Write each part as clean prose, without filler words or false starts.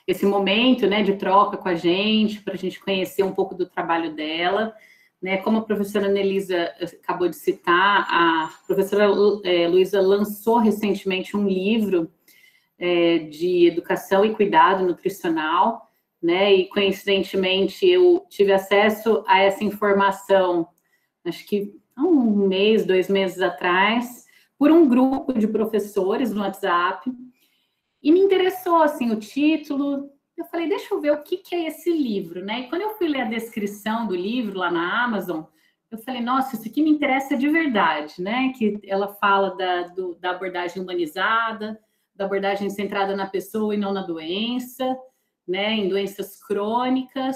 esse momento, né, de troca com a gente, para a gente conhecer um pouco do trabalho dela. Né, como a professora Nelisa acabou de citar, a professora Luísa lançou recentemente um livro de educação e cuidado nutricional, né, e coincidentemente eu tive acesso a essa informação, acho que há um mês, 2 meses atrás, por um grupo de professores no WhatsApp, e me interessou, assim, o título. Eu falei, deixa eu ver o que é esse livro, né? E quando eu fui ler a descrição do livro lá na Amazon, eu falei, nossa, isso aqui me interessa de verdade, né? Que ela fala da abordagem humanizada, da abordagem centrada na pessoa e não na doença, né? Em doenças crônicas,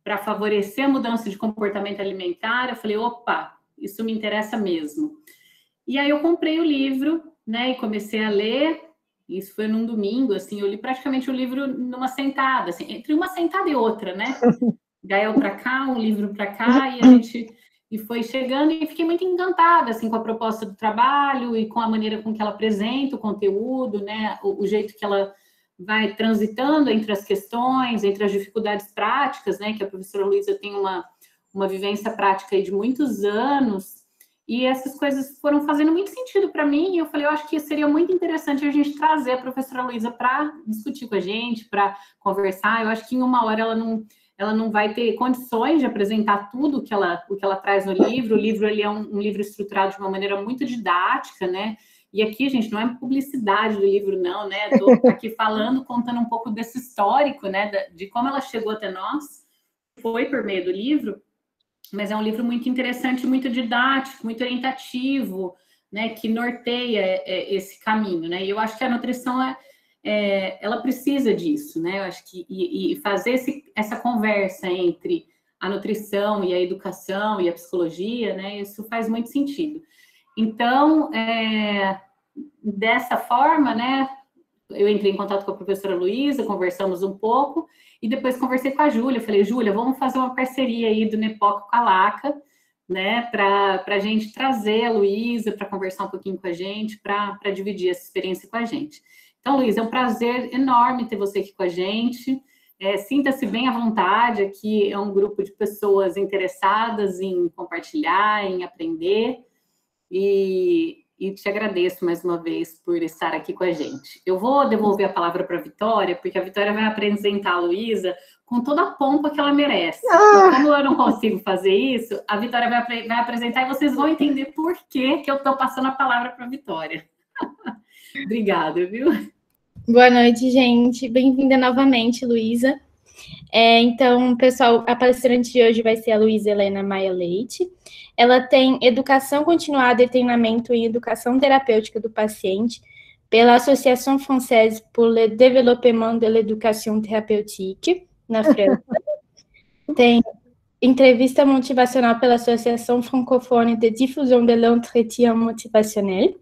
para favorecer a mudança de comportamento alimentar. Eu falei, opa, isso me interessa mesmo. E aí eu comprei o livro, né? E comecei a ler. Isso foi num domingo, assim, eu li praticamente o livro numa sentada, assim, entre uma sentada e outra, né? Gael para cá, um livro para cá, e foi chegando, e fiquei muito encantada, assim, com a proposta do trabalho e com a maneira com que ela apresenta o conteúdo, né? O jeito que ela vai transitando entre as questões, entre as dificuldades práticas, né? Que a professora Luísa tem uma vivência prática aí de muitos anos. E essas coisas foram fazendo muito sentido para mim, e eu falei, eu acho que seria muito interessante a gente trazer a professora Luísa para discutir com a gente, para conversar. Eu acho que em uma hora ela não vai ter condições de apresentar tudo o que ela traz no livro. O livro ele é um livro estruturado de uma maneira muito didática, né? E aqui, gente, não é publicidade do livro, não, né? Estou aqui falando, contando um pouco desse histórico, né? De como ela chegou até nós, foi por meio do livro. Mas é um livro muito interessante, muito didático, muito orientativo, né, que norteia esse caminho, né? E eu acho que a nutrição ela precisa disso, né? Eu acho que e fazer essa conversa entre a nutrição e a educação e a psicologia, né? Isso faz muito sentido. Então, dessa forma, né? Eu entrei em contato com a professora Luísa, conversamos um pouco, e depois conversei com a Júlia. Falei, Júlia, vamos fazer uma parceria aí do NEPOC com a LACA, né, para a gente trazer a Luísa para conversar um pouquinho com a gente, para dividir essa experiência com a gente. Então, Luísa, é um prazer enorme ter você aqui com a gente. Sinta-se bem à vontade, aqui é um grupo de pessoas interessadas em compartilhar, em aprender, e te agradeço mais uma vez por estar aqui com a gente. Eu vou devolver a palavra para a Vitória, porque a Vitória vai apresentar a Luísa com toda a pompa que ela merece. E como eu não consigo fazer isso, a Vitória vai apresentar e vocês vão entender por que eu estou passando a palavra para a Vitória. Obrigada, viu? Boa noite, gente. Bem-vinda novamente, Luísa. Então, pessoal, a palestrante de hoje vai ser a Luísa Helena Maia Leite. Ela tem educação continuada e treinamento em educação terapêutica do paciente pela Association Française pour le Développement de l'Éducation Thérapeutique, na França. Tem entrevista motivacional pela Associação Francophone de Diffusion de l'Entretien Motivationnel,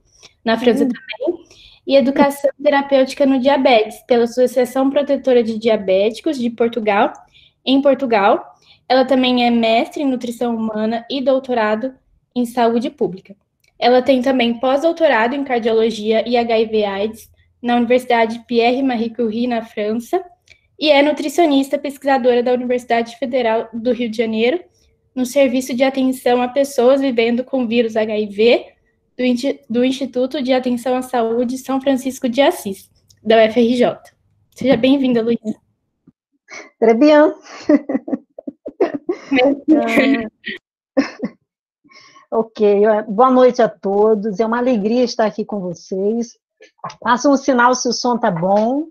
na França também. E educação terapêutica no diabetes, pela Associação Protetora de Diabéticos de Portugal, em Portugal. Ela também é mestre em nutrição humana e doutorado em saúde pública. Ela tem também pós-doutorado em cardiologia e HIV/AIDS na Universidade Pierre-Marie Curie, na França, e é nutricionista pesquisadora da Universidade Federal do Rio de Janeiro, no Serviço de Atenção a Pessoas Vivendo com Vírus HIV, do Instituto de Atenção à Saúde São Francisco de Assis, da UFRJ. Seja bem-vinda, Luísa. Très bien. Ok, boa noite a todos. É uma alegria estar aqui com vocês. Façam um sinal se o som está bom,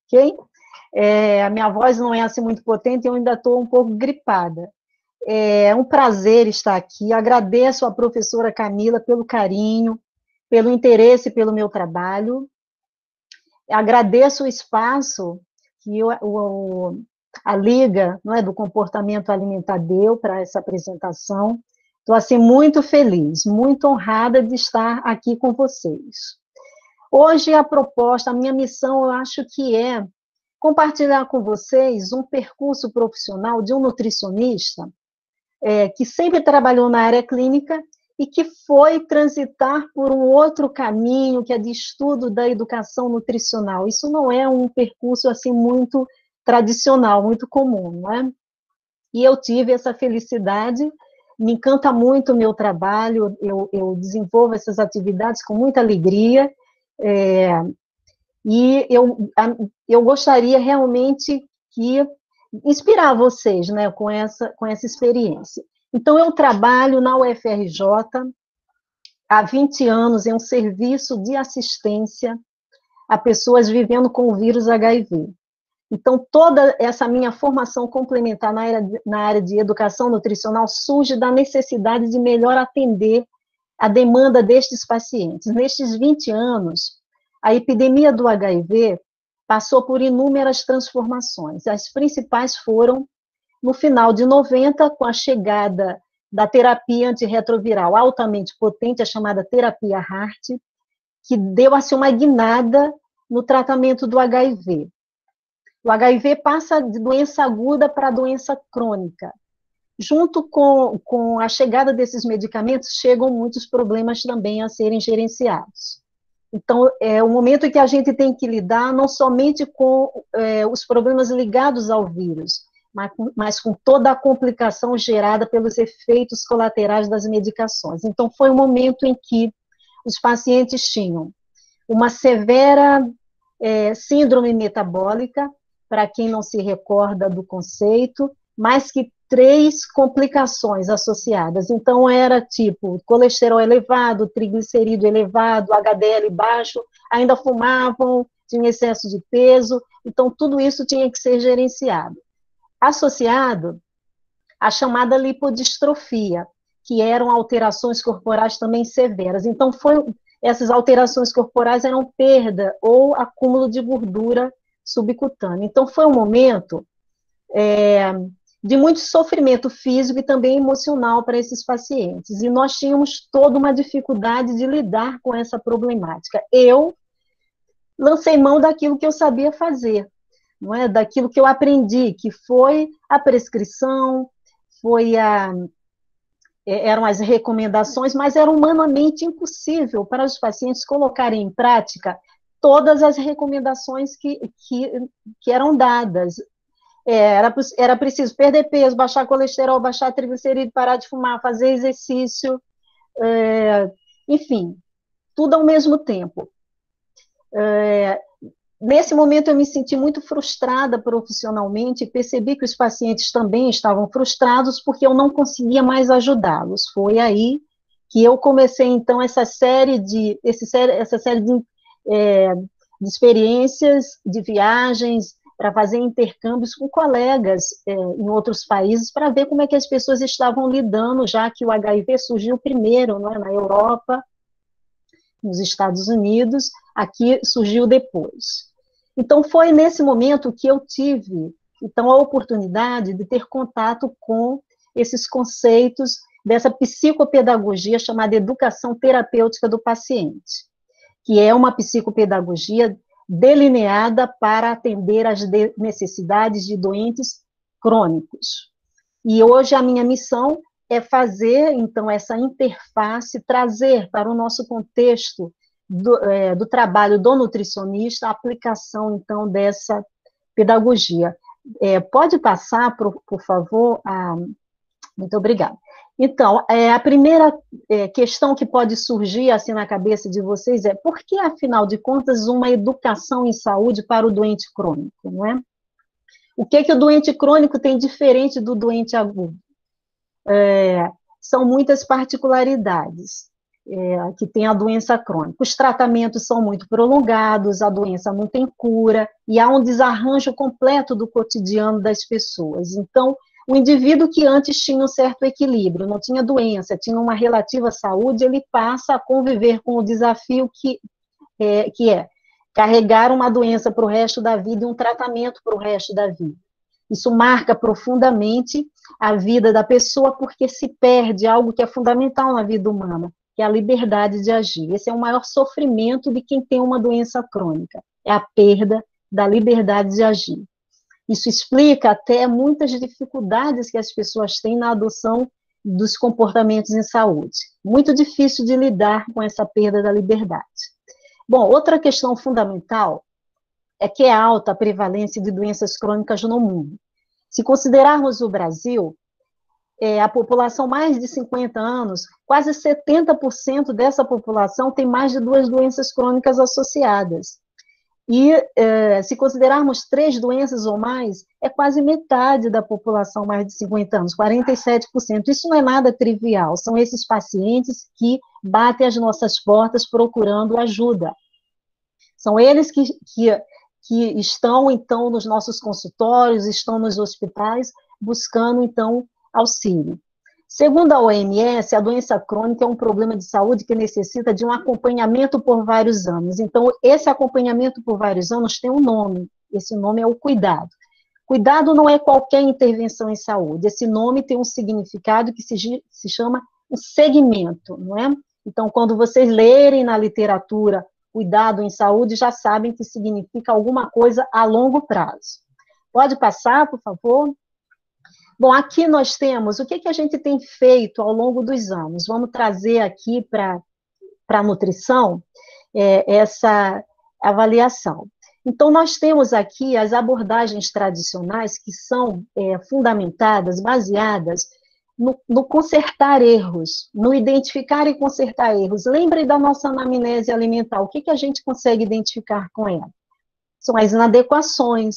ok? A minha voz não é assim muito potente, eu ainda estou um pouco gripada. É um prazer estar aqui. Agradeço à professora Camila pelo carinho, pelo interesse pelo meu trabalho. Agradeço o espaço que a Liga, não é, do Comportamento Alimentar deu para essa apresentação. Estou assim, muito feliz, muito honrada de estar aqui com vocês. Hoje a proposta, a minha missão, eu acho que é compartilhar com vocês um percurso profissional de um nutricionista que sempre trabalhou na área clínica e que foi transitar por um outro caminho, que é de estudo da educação nutricional. Isso não é um percurso assim muito tradicional, muito comum, não é? E eu tive essa felicidade, me encanta muito o meu trabalho, eu desenvolvo essas atividades com muita alegria, e eu gostaria realmente que inspirar vocês, né, com essa experiência. Então, eu trabalho na UFRJ há 20 anos em um serviço de assistência a pessoas vivendo com o vírus HIV. Então, toda essa minha formação complementar na área de educação nutricional surge da necessidade de melhor atender a demanda destes pacientes. Nestes 20 anos, a epidemia do HIV passou por inúmeras transformações. As principais foram no final de 90, com a chegada da terapia antirretroviral altamente potente, a chamada terapia HAART, que deu assim, uma guinada no tratamento do HIV. O HIV passa de doença aguda para doença crônica. Junto com a chegada desses medicamentos, chegam muitos problemas também a serem gerenciados. Então, é o momento em que a gente tem que lidar não somente com os problemas ligados ao vírus, mas com toda a complicação gerada pelos efeitos colaterais das medicações. Então, foi um momento em que os pacientes tinham uma severa síndrome metabólica, para quem não se recorda do conceito, mais que 3 complicações associadas. Então, era tipo colesterol elevado, triglicerídeo elevado, HDL baixo, ainda fumavam, tinham excesso de peso, então tudo isso tinha que ser gerenciado. Associado à chamada lipodistrofia, que eram alterações corporais também severas. Então, essas alterações corporais eram perda ou acúmulo de gordura subcutânea. Então, foi um momento de muito sofrimento físico e também emocional para esses pacientes. E nós tínhamos toda uma dificuldade de lidar com essa problemática. Eu lancei mão daquilo que eu sabia fazer, não é? Daquilo que eu aprendi, que foi a prescrição, eram as recomendações, mas era humanamente impossível para os pacientes colocarem em prática todas as recomendações que eram dadas. Era preciso perder peso, baixar colesterol, baixar triglicerídeo, parar de fumar, fazer exercício, enfim, tudo ao mesmo tempo. Nesse momento eu me senti muito frustrada profissionalmente e percebi que os pacientes também estavam frustrados porque eu não conseguia mais ajudá-los. Foi aí que eu comecei, então, essa série de experiências, de viagens, para fazer intercâmbios com colegas em outros países, para ver como é que as pessoas estavam lidando, já que o HIV surgiu primeiro, não é, na Europa, nos Estados Unidos, aqui surgiu depois. Então, foi nesse momento que eu tive, então, a oportunidade de ter contato com esses conceitos dessa psicopedagogia chamada educação terapêutica do paciente, que é uma psicopedagogia delineada para atender às necessidades de doentes crônicos. E hoje a minha missão é fazer, então, essa interface, trazer para o nosso contexto do trabalho do nutricionista a aplicação, então, dessa pedagogia. Pode passar, por favor? Muito obrigada. Então, a primeira questão que pode surgir assim na cabeça de vocês é: por que, afinal de contas, uma educação em saúde para o doente crônico, não é? O que o doente crônico tem diferente do doente agudo? São muitas particularidades que tem a doença crônica. Os tratamentos são muito prolongados, a doença não tem cura, e há um desarranjo completo do cotidiano das pessoas. Então, o indivíduo que antes tinha um certo equilíbrio, não tinha doença, tinha uma relativa saúde, ele passa a conviver com o desafio que é carregar uma doença para o resto da vida e um tratamento para o resto da vida. Isso marca profundamente a vida da pessoa, porque se perde algo que é fundamental na vida humana, que é a liberdade de agir. Esse é o maior sofrimento de quem tem uma doença crônica, é a perda da liberdade de agir. Isso explica até muitas dificuldades que as pessoas têm na adoção dos comportamentos em saúde. Muito difícil de lidar com essa perda da liberdade. Bom, outra questão fundamental é que é alta a prevalência de doenças crônicas no mundo. Se considerarmos o Brasil, a população mais de 50 anos, quase 70% dessa população tem mais de 2 doenças crônicas associadas. E se considerarmos 3 doenças ou mais, é quase metade da população mais de 50 anos, 47%. Isso não é nada trivial, são esses pacientes que batem as nossas portas procurando ajuda. São eles que estão, então, nos nossos consultórios, estão nos hospitais, buscando, então, auxílio. Segundo a OMS, a doença crônica é um problema de saúde que necessita de um acompanhamento por vários anos. Então, esse acompanhamento por vários anos tem um nome. Esse nome é o cuidado. Cuidado não é qualquer intervenção em saúde. Esse nome tem um significado que se chama um segmento, não é? Então, quando vocês lerem na literatura cuidado em saúde, já sabem que significa alguma coisa a longo prazo. Pode passar, por favor? Bom, aqui nós temos o que a gente tem feito ao longo dos anos. Vamos trazer aqui para a nutrição essa avaliação. Então, nós temos aqui as abordagens tradicionais que são fundamentadas, baseadas no consertar erros, no identificar e consertar erros. Lembre da nossa anamnese alimentar. O que a gente consegue identificar com ela? São as inadequações,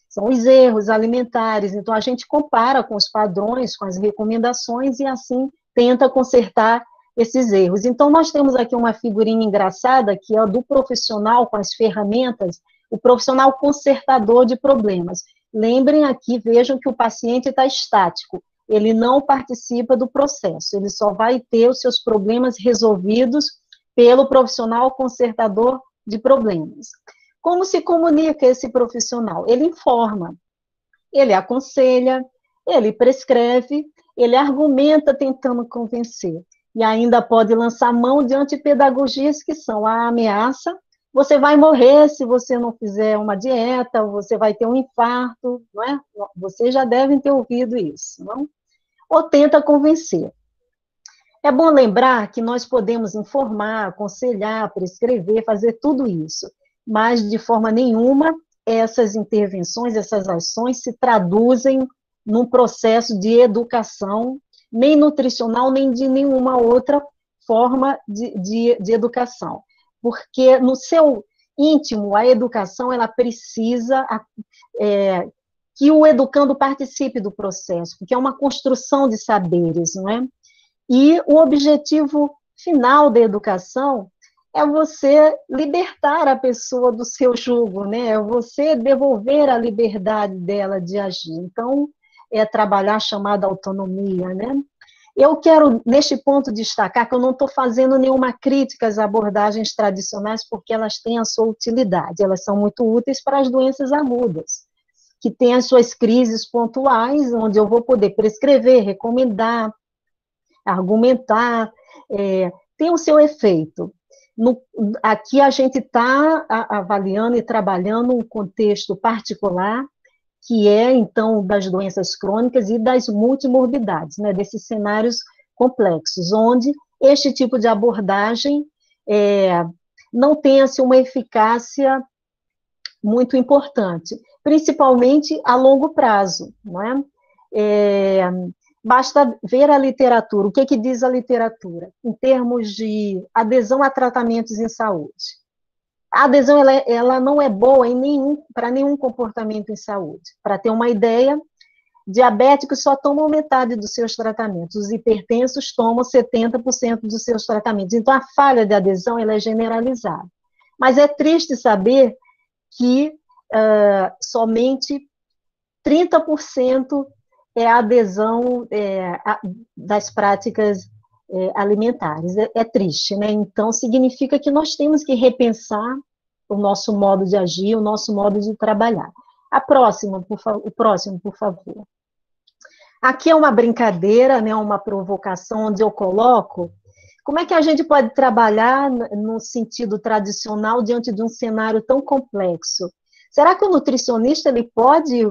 são os erros alimentares. Então, a gente compara com os padrões, com as recomendações, e assim tenta consertar esses erros. Então, nós temos aqui uma figurinha engraçada, que é a do profissional com as ferramentas, o profissional consertador de problemas. Lembrem aqui, vejam que o paciente está estático, ele não participa do processo, ele só vai ter os seus problemas resolvidos pelo profissional consertador de problemas. Como se comunica esse profissional? Ele informa, ele aconselha, ele prescreve, ele argumenta tentando convencer, e ainda pode lançar mão de antipedagogias que são a ameaça: você vai morrer se você não fizer uma dieta, você vai ter um infarto, não é? Vocês já devem ter ouvido isso, não? Ou tenta convencer. É bom lembrar que nós podemos informar, aconselhar, prescrever, fazer tudo isso, mas de forma nenhuma essas intervenções, essas ações se traduzem num processo de educação, nem nutricional, nem de nenhuma outra forma de educação. Porque no seu íntimo, a educação, ela precisa que o educando participe do processo, porque é uma construção de saberes, não é? E o objetivo final da educação é você libertar a pessoa do seu jugo, né? É você devolver a liberdade dela de agir. Então, é trabalhar a chamada autonomia, né? Eu quero, neste ponto, destacar que eu não estou fazendo nenhuma crítica às abordagens tradicionais, porque elas têm a sua utilidade, elas são muito úteis para as doenças agudas, que têm as suas crises pontuais, onde eu vou poder prescrever, recomendar, argumentar, tem o seu efeito. Aqui a gente está avaliando e trabalhando um contexto particular, que é, então, das doenças crônicas e das multimorbidades, né, desses cenários complexos, onde este tipo de abordagem não tem assim, uma eficácia muito importante, principalmente a longo prazo, não é? Basta ver a literatura. O que diz a literatura em termos de adesão a tratamentos em saúde? A adesão ela não é boa para nenhum comportamento em saúde. Para ter uma ideia, diabéticos só tomam metade dos seus tratamentos, os hipertensos tomam 70% dos seus tratamentos. Então, a falha de adesão ela é generalizada. Mas é triste saber que somente 30% é a adesão das práticas alimentares. É triste, né? Então, significa que nós temos que repensar o nosso modo de agir, o nosso modo de trabalhar. O próximo, por favor. Aqui é uma brincadeira, né, uma provocação, onde eu coloco como é que a gente pode trabalhar no sentido tradicional diante de um cenário tão complexo. Será que o nutricionista ele pode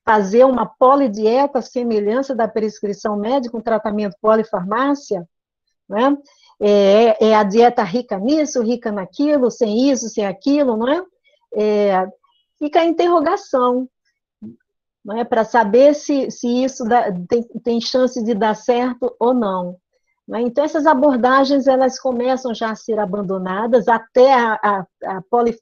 fazer uma polidieta à semelhança da prescrição médica, um tratamento polifarmácia, né? É a dieta rica nisso, rica naquilo, sem isso, sem aquilo, não é? Fica a interrogação, não é? Para saber se isso tem chance de dar certo ou não. Então, essas abordagens, elas começam já a ser abandonadas, até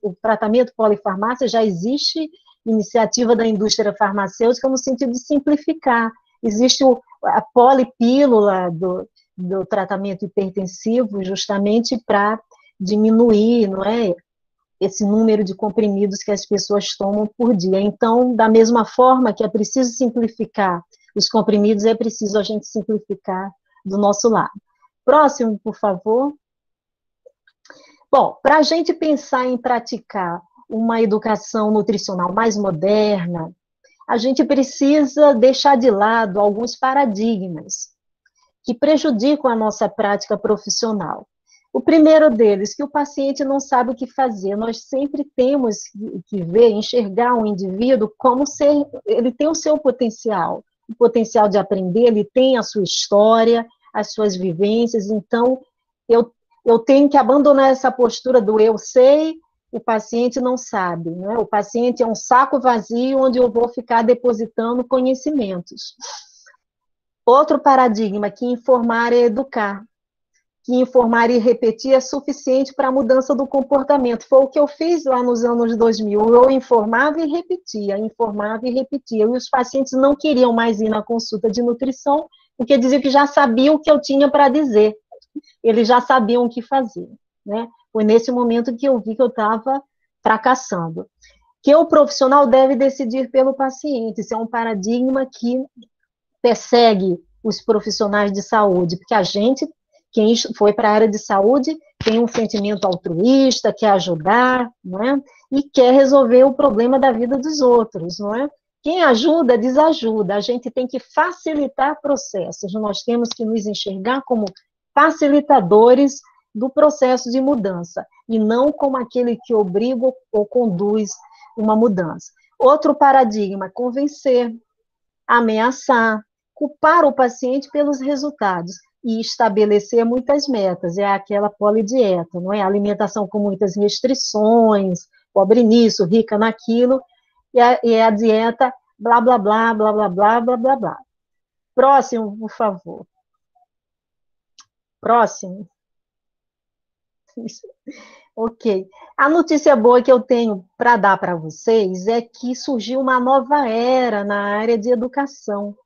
o tratamento polifarmácia já existe iniciativa da indústria farmacêutica no sentido de simplificar. Existe a polipílula do tratamento hipertensivo, justamente para diminuir, não é, esse número de comprimidos que as pessoas tomam por dia. Então, da mesma forma que é preciso simplificar os comprimidos, é preciso a gente simplificar do nosso lado. Próximo, por favor. Bom, para a gente pensar em praticar uma educação nutricional mais moderna, a gente precisa deixar de lado alguns paradigmas que prejudicam a nossa prática profissional. O primeiro deles, que o paciente não sabe o que fazer. Nós sempre temos que ver, enxergar um indivíduo como ele tem o seu potencial, o potencial de aprender, ele tem a sua história, as suas vivências, então eu tenho que abandonar essa postura do eu sei, o paciente não sabe, né? O paciente é um saco vazio onde eu vou ficar depositando conhecimentos. Outro paradigma, que informar é educar, que informar e repetir é suficiente para a mudança do comportamento. Foi o que eu fiz lá nos anos 2000, eu informava e repetia, e os pacientes não queriam mais ir na consulta de nutrição, porque diziam que já sabiam o que eu tinha para dizer, eles já sabiam o que fazer, né? Foi nesse momento que eu vi que eu estava fracassando. Que o profissional deve decidir pelo paciente, isso é um paradigma que persegue os profissionais de saúde, porque a gente, quem foi para a área de saúde, tem um sentimento altruísta, quer ajudar, não é? E quer resolver o problema da vida dos outros, não é? Quem ajuda, desajuda. A gente tem que facilitar processos, nós temos que nos enxergar como facilitadores do processo de mudança, e não como aquele que obriga ou conduz uma mudança. Outro paradigma, convencer, ameaçar, culpar o paciente pelos resultados e estabelecer muitas metas, é aquela polidieta, não é? Alimentação com muitas restrições, pobre nisso, rica naquilo, e a dieta blá, blá, blá, blá, blá, blá, blá, blá, blá. Próximo, por favor. Próximo. Ok. A notícia boa que eu tenho para dar para vocês é que surgiu uma nova era na área de educação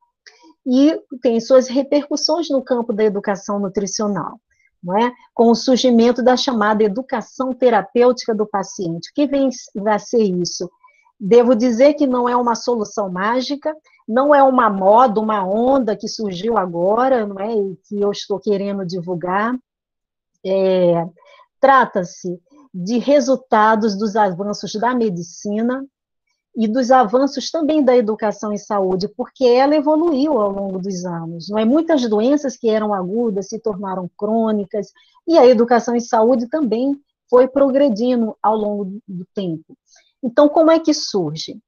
e tem suas repercussões no campo da educação nutricional, não é? Com o surgimento da chamada educação terapêutica do paciente. O que vai ser isso? Devo dizer que não é uma solução mágica, não é uma moda, uma onda que surgiu agora, não é? E que eu estou querendo divulgar. Trata-se de resultados dos avanços da medicina e dos avanços também da educação em saúde, porque ela evoluiu ao longo dos anos. Não é? Muitas doenças que eram agudas se tornaram crônicas, e a educação em saúde também foi progredindo ao longo do tempo. Então, como é que surge?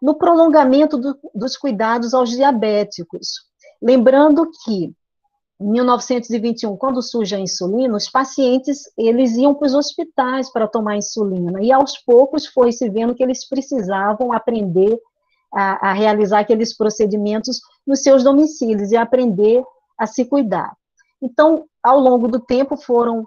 No prolongamento dos cuidados aos diabéticos. Lembrando que em 1921, quando surge a insulina, os pacientes, eles iam para os hospitais para tomar insulina, e aos poucos foi se vendo que eles precisavam aprender a realizar aqueles procedimentos nos seus domicílios e aprender a se cuidar. Então, ao longo do tempo, foram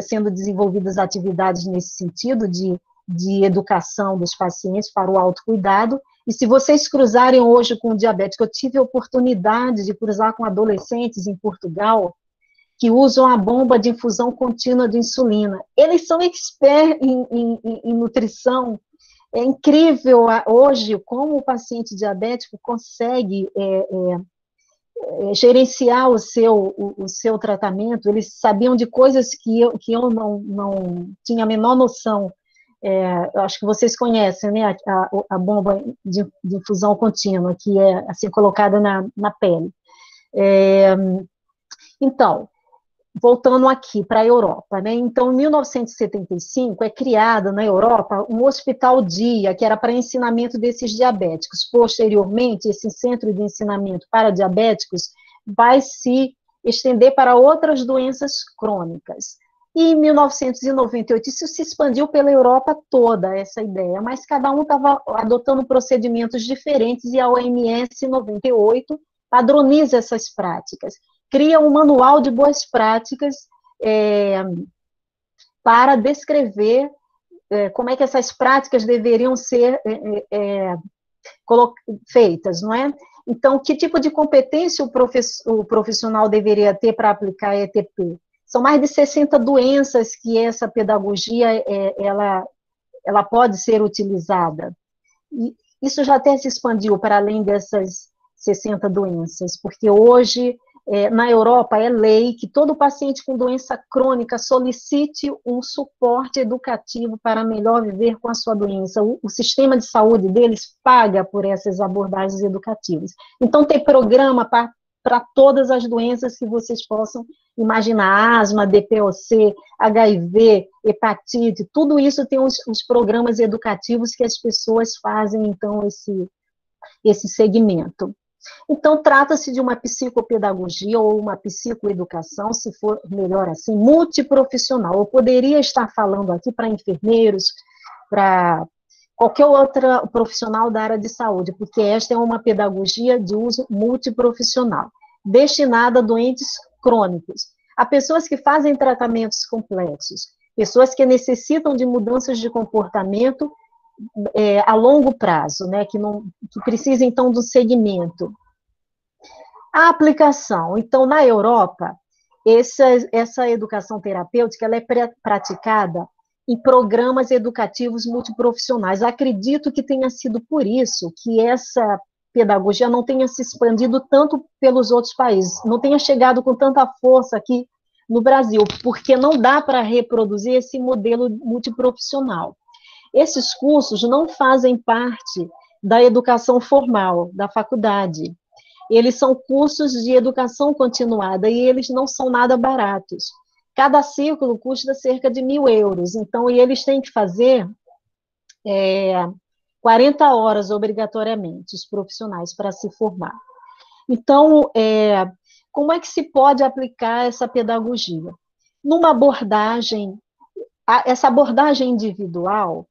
sendo desenvolvidas atividades nesse sentido de educação dos pacientes para o autocuidado. E se vocês cruzarem hoje com o diabético, eu tive a oportunidade de cruzar com adolescentes em Portugal que usam a bomba de infusão contínua de insulina. Eles são experts em nutrição. É incrível hoje como o paciente diabético consegue gerenciar o seu tratamento. Eles sabiam de coisas que eu não tinha a menor noção. Eu acho que vocês conhecem, né, a bomba de infusão contínua, que é assim colocada na pele. Então, voltando aqui para a Europa, né? Então, em 1975, é criada na Europa um hospital-dia, que era para ensinamento desses diabéticos. Posteriormente, esse centro de ensinamento para diabéticos vai se estender para outras doenças crônicas. E em 1998, isso se expandiu pela Europa toda, essa ideia, mas cada um estava adotando procedimentos diferentes, e a OMS, em 98, padroniza essas práticas. Cria um manual de boas práticas para descrever como é que essas práticas deveriam ser feitas, não é? Então, que tipo de competência o profissional deveria ter para aplicar a ETP? São mais de 60 doenças que essa pedagogia ela pode ser utilizada. E isso já até se expandiu para além dessas 60 doenças, porque hoje, na Europa, é lei que todo paciente com doença crônica solicite um suporte educativo para melhor viver com a sua doença. O sistema de saúde deles paga por essas abordagens educativas. Então, tem programa para todas as doenças que vocês possam imaginar, asma, DPOC, HIV, hepatite, tudo isso tem os programas educativos que as pessoas fazem, então, esse segmento. Então, trata-se de uma psicopedagogia ou uma psicoeducação, se for melhor assim, multiprofissional. Eu poderia estar falando aqui para enfermeiros, para qualquer outro profissional da área de saúde, porque esta é uma pedagogia de uso multiprofissional, destinada a doentes crônicos, a pessoas que fazem tratamentos complexos, pessoas que necessitam de mudanças de comportamento a longo prazo, né, que precisa, então, do segmento. A aplicação. Então, na Europa, essa educação terapêutica ela é praticada em programas educativos multiprofissionais. Acredito que tenha sido por isso que essa pedagogia não tenha se expandido tanto pelos outros países, não tenha chegado com tanta força aqui no Brasil, porque não dá para reproduzir esse modelo multiprofissional. Esses cursos não fazem parte da educação formal, da faculdade. Eles são cursos de educação continuada e eles não são nada baratos. Cada ciclo custa cerca de 1.000 euros, então, e eles têm que fazer 40 horas obrigatoriamente, os profissionais, para se formar. Então, como é que se pode aplicar essa pedagogia? Numa abordagem, essa abordagem individual,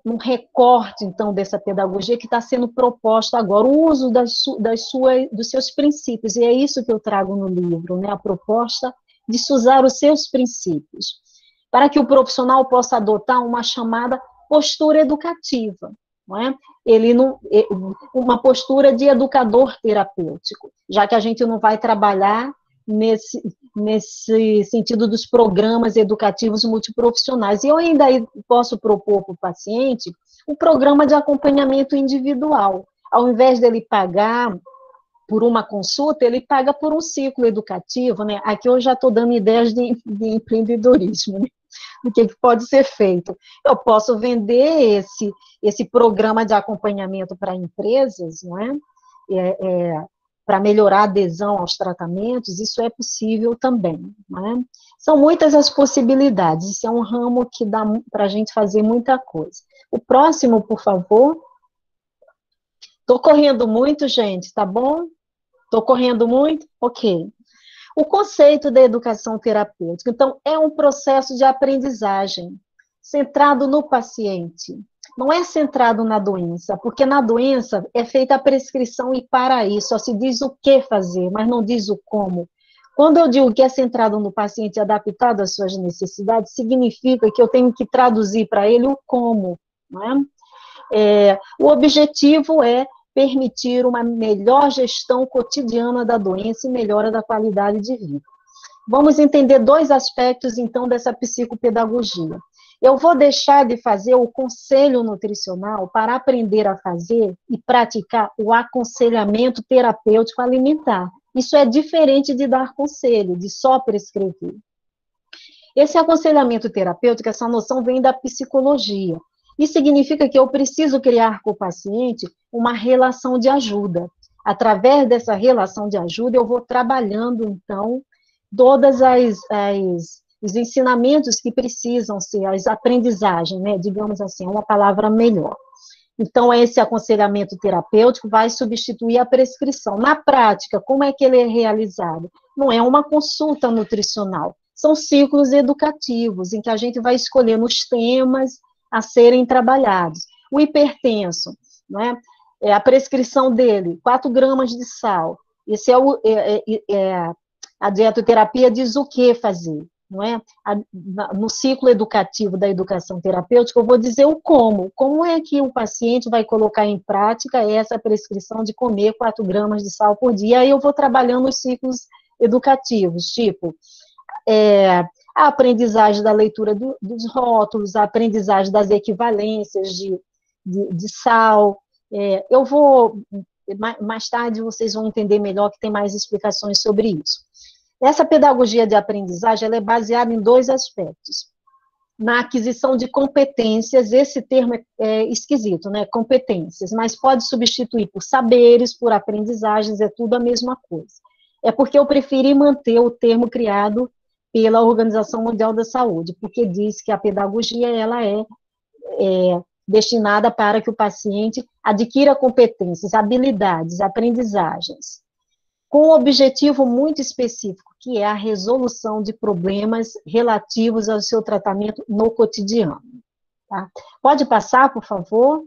um recorte, então, dessa pedagogia que está sendo proposto agora, o uso dos seus princípios, e é isso que eu trago no livro, né, a proposta de se usar os seus princípios, para que o profissional possa adotar uma chamada postura educativa, não é? Uma postura de educador terapêutico, já que a gente não vai trabalhar nesse sentido dos programas educativos multiprofissionais. E eu ainda posso propor para o paciente um programa de acompanhamento individual. Ao invés dele pagar por uma consulta, ele paga por um ciclo educativo, né? Aqui eu já estou dando ideias de empreendedorismo, né? O que pode ser feito. Eu posso vender esse programa de acompanhamento para empresas, não é? Para melhorar a adesão aos tratamentos, isso é possível também, né? São muitas as possibilidades, isso é um ramo que dá para a gente fazer muita coisa. O próximo, por favor. Estou correndo muito, gente, tá bom? Estou correndo muito? Ok. O conceito da educação terapêutica, então, é um processo de aprendizagem centrado no paciente. Não é centrado na doença, porque na doença é feita a prescrição e para isso, só se diz o que fazer, mas não diz o como. Quando eu digo que é centrado no paciente adaptado às suas necessidades, significa que eu tenho que traduzir para ele o como, não é? O objetivo é permitir uma melhor gestão cotidiana da doença e melhora da qualidade de vida. Vamos entender dois aspectos, então, dessa psicopedagogia. Eu vou deixar de fazer o conselho nutricional para aprender a fazer e praticar o aconselhamento terapêutico alimentar. Isso é diferente de dar conselho, de só prescrever. Esse aconselhamento terapêutico, essa noção vem da psicologia. Isso significa que eu preciso criar com o paciente uma relação de ajuda. Através dessa relação de ajuda, eu vou trabalhando, então, todas os ensinamentos que precisam ser, as aprendizagens, né, digamos assim, uma palavra melhor. Então, esse aconselhamento terapêutico vai substituir a prescrição. Na prática, como é que ele é realizado? Não é uma consulta nutricional, são ciclos educativos, em que a gente vai escolhendo os temas a serem trabalhados. O hipertenso, né? A prescrição dele, 4 gramas de sal. Esse a dietoterapia diz o que fazer, não é? No ciclo educativo da educação terapêutica, eu vou dizer o como. Como é que o paciente vai colocar em prática essa prescrição de comer 4 gramas de sal por dia? Aí eu vou trabalhando os ciclos educativos, tipo, a aprendizagem da leitura dos rótulos, a aprendizagem das equivalências de sal. Eu vou, mais tarde vocês vão entender melhor, que tem mais explicações sobre isso. Essa pedagogia de aprendizagem ela é baseada em 2 aspectos. Na aquisição de competências, esse termo é esquisito, né? Competências, mas pode substituir por saberes, por aprendizagens, é tudo a mesma coisa. É porque eu preferi manter o termo criado pela Organização Mundial da Saúde, porque diz que a pedagogia ela é destinada para que o paciente adquira competências, habilidades, aprendizagens, com um objetivo muito específico, que é a resolução de problemas relativos ao seu tratamento no cotidiano. Tá? Pode passar, por favor?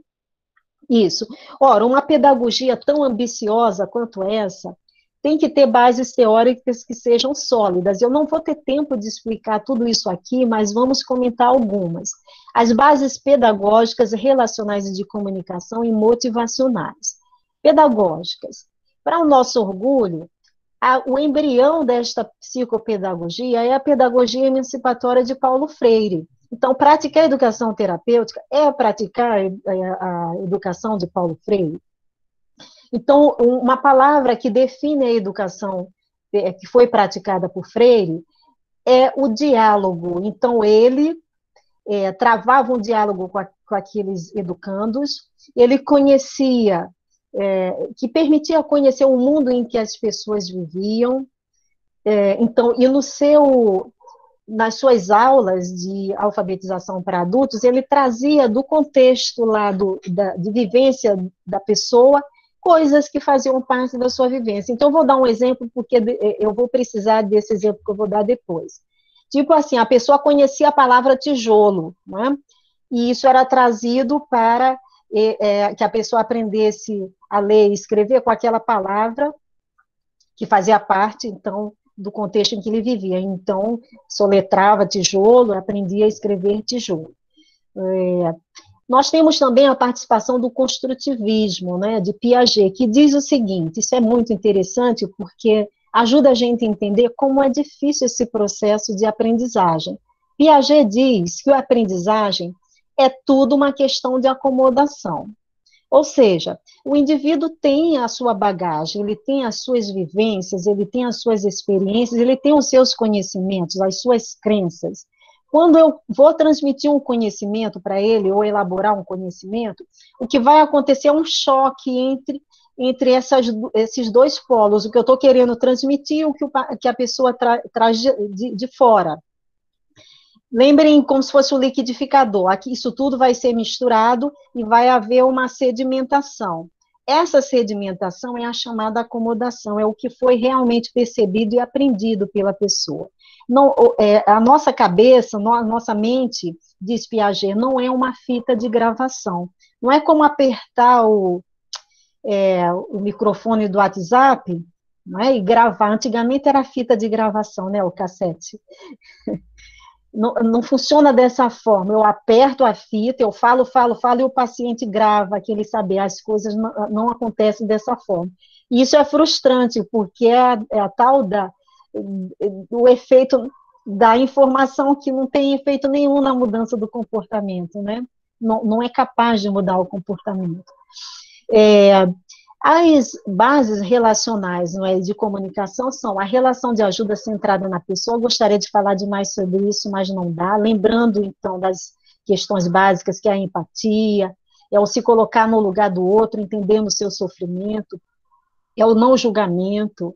Isso. Ora, uma pedagogia tão ambiciosa quanto essa tem que ter bases teóricas que sejam sólidas. Eu não vou ter tempo de explicar tudo isso aqui, mas vamos comentar algumas. As bases pedagógicas, relacionais e de comunicação e motivacionais. Pedagógicas. Para o nosso orgulho, o embrião desta psicopedagogia é a pedagogia emancipatória de Paulo Freire. Então, praticar a educação terapêutica é praticar a educação de Paulo Freire. Então, uma palavra que define a educação que foi praticada por Freire é o diálogo. Então, ele travava um diálogo com aqueles educandos, ele conhecia, que permitia conhecer o mundo em que as pessoas viviam. Então, e nas suas aulas de alfabetização para adultos, ele trazia do contexto lá de vivência da pessoa coisas que faziam parte da sua vivência. Então, eu vou dar um exemplo, porque eu vou precisar desse exemplo que eu vou dar depois. Tipo assim, a pessoa conhecia a palavra tijolo, né? E isso era trazido para que a pessoa aprendesse a ler e escrever com aquela palavra que fazia parte, então, do contexto em que ele vivia. Então, soletrava tijolo, aprendia a escrever tijolo. Nós temos também a participação do construtivismo, né, de Piaget, que diz o seguinte, isso é muito interessante porque ajuda a gente a entender como é difícil esse processo de aprendizagem. Piaget diz que a aprendizagem é tudo uma questão de acomodação. Ou seja, o indivíduo tem a sua bagagem, ele tem as suas vivências, ele tem as suas experiências, ele tem os seus conhecimentos, as suas crenças. Quando eu vou transmitir um conhecimento para ele, ou elaborar um conhecimento, o que vai acontecer é um choque entre esses 2 polos, o que eu estou querendo transmitir e o que a pessoa traz de fora. Lembrem como se fosse o liquidificador, aqui isso tudo vai ser misturado e vai haver uma sedimentação. Essa sedimentação é a chamada acomodação, é o que foi realmente percebido e aprendido pela pessoa. Não, a nossa cabeça, a nossa mente, diz Piaget, não é uma fita de gravação. Não é como apertar o microfone do WhatsApp, não é, e gravar. Antigamente era fita de gravação, né, o cassete. Não funciona dessa forma. Eu aperto a fita, eu falo, e o paciente grava aquele saber. As coisas não acontecem dessa forma. E isso é frustrante, porque é a tal o efeito da informação que não tem efeito nenhum na mudança do comportamento, né? Não é capaz de mudar o comportamento. As bases relacionais, não é, de comunicação são a relação de ajuda centrada na pessoa. Eu gostaria de falar demais sobre isso, mas não dá. Lembrando, então, das questões básicas, que é a empatia, é o se colocar no lugar do outro, entendendo o seu sofrimento, é o não julgamento,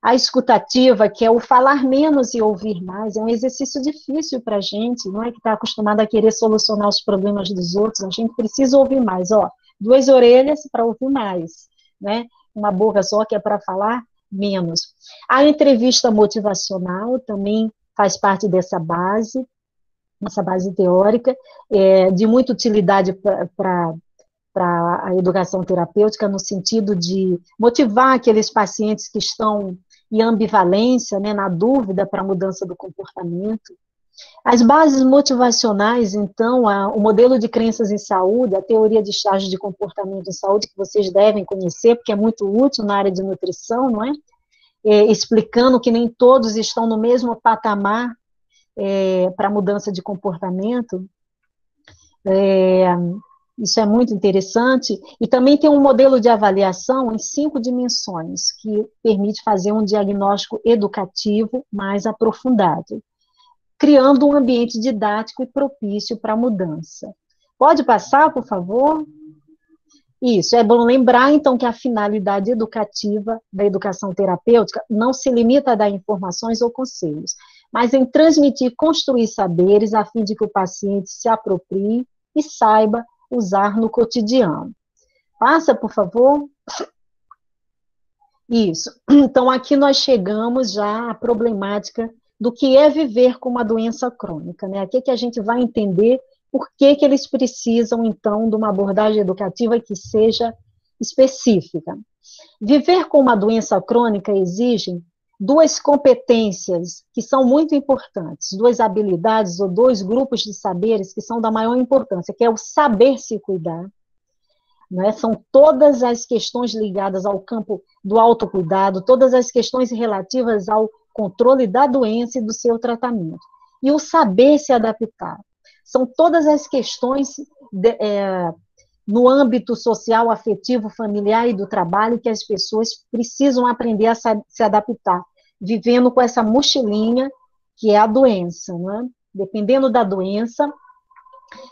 A escutativa, que é o falar menos e ouvir mais, é um exercício difícil para a gente, não é que está acostumado a querer solucionar os problemas dos outros, a gente precisa ouvir mais, ó, 2 orelhas para ouvir mais, né? Uma boca só que é para falar menos. A entrevista motivacional também faz parte dessa base teórica, de muita utilidade para a educação terapêutica, no sentido de motivar aqueles pacientes que estão em ambivalência, né, na dúvida para a mudança do comportamento. As bases motivacionais, então, o modelo de crenças em saúde, a teoria de estágios de comportamento em saúde, que vocês devem conhecer, porque é muito útil na área de nutrição, não é? Explicando que nem todos estão no mesmo patamar para a mudança de comportamento. Isso é muito interessante. E também tem um modelo de avaliação em 5 dimensões, que permite fazer um diagnóstico educativo mais aprofundado, criando um ambiente didático e propício para a mudança. Pode passar, por favor? Isso, é bom lembrar, então, que a finalidade educativa da educação terapêutica não se limita a dar informações ou conselhos, mas em transmitir e construir saberes a fim de que o paciente se aproprie e saiba usar no cotidiano. Passa, por favor. Isso. Então, aqui nós chegamos já à problemática do que é viver com uma doença crônica, né? Aqui que a gente vai entender por que eles precisam, então, de uma abordagem educativa que seja específica. Viver com uma doença crônica exige 2 competências que são muito importantes, 2 habilidades ou 2 grupos de saberes que são da maior importância, que é o saber se cuidar, né? São todas as questões ligadas ao campo do autocuidado, todas as questões relativas ao controle da doença e do seu tratamento. E o saber se adaptar. São todas as questões no âmbito social, afetivo, familiar e do trabalho que as pessoas precisam aprender a se adaptar, vivendo com essa mochilinha que é a doença, né? Dependendo da doença,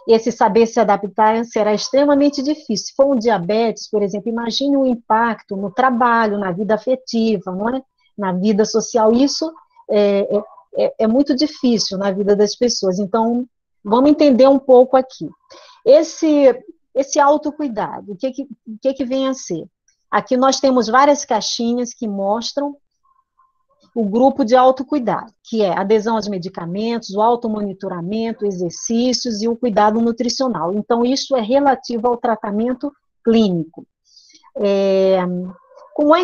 esse saber se adaptar será extremamente difícil. Se for um diabetes, por exemplo, imagine o impacto no trabalho, na vida afetiva, não é? Na vida social. Isso é muito difícil na vida das pessoas. Então, vamos entender um pouco aqui. Esse autocuidado, o que vem a ser? Aqui nós temos várias caixinhas que mostram o grupo de autocuidado, que é adesão aos medicamentos, o automonitoramento, exercícios e o cuidado nutricional. Então, isso é relativo ao tratamento clínico. Como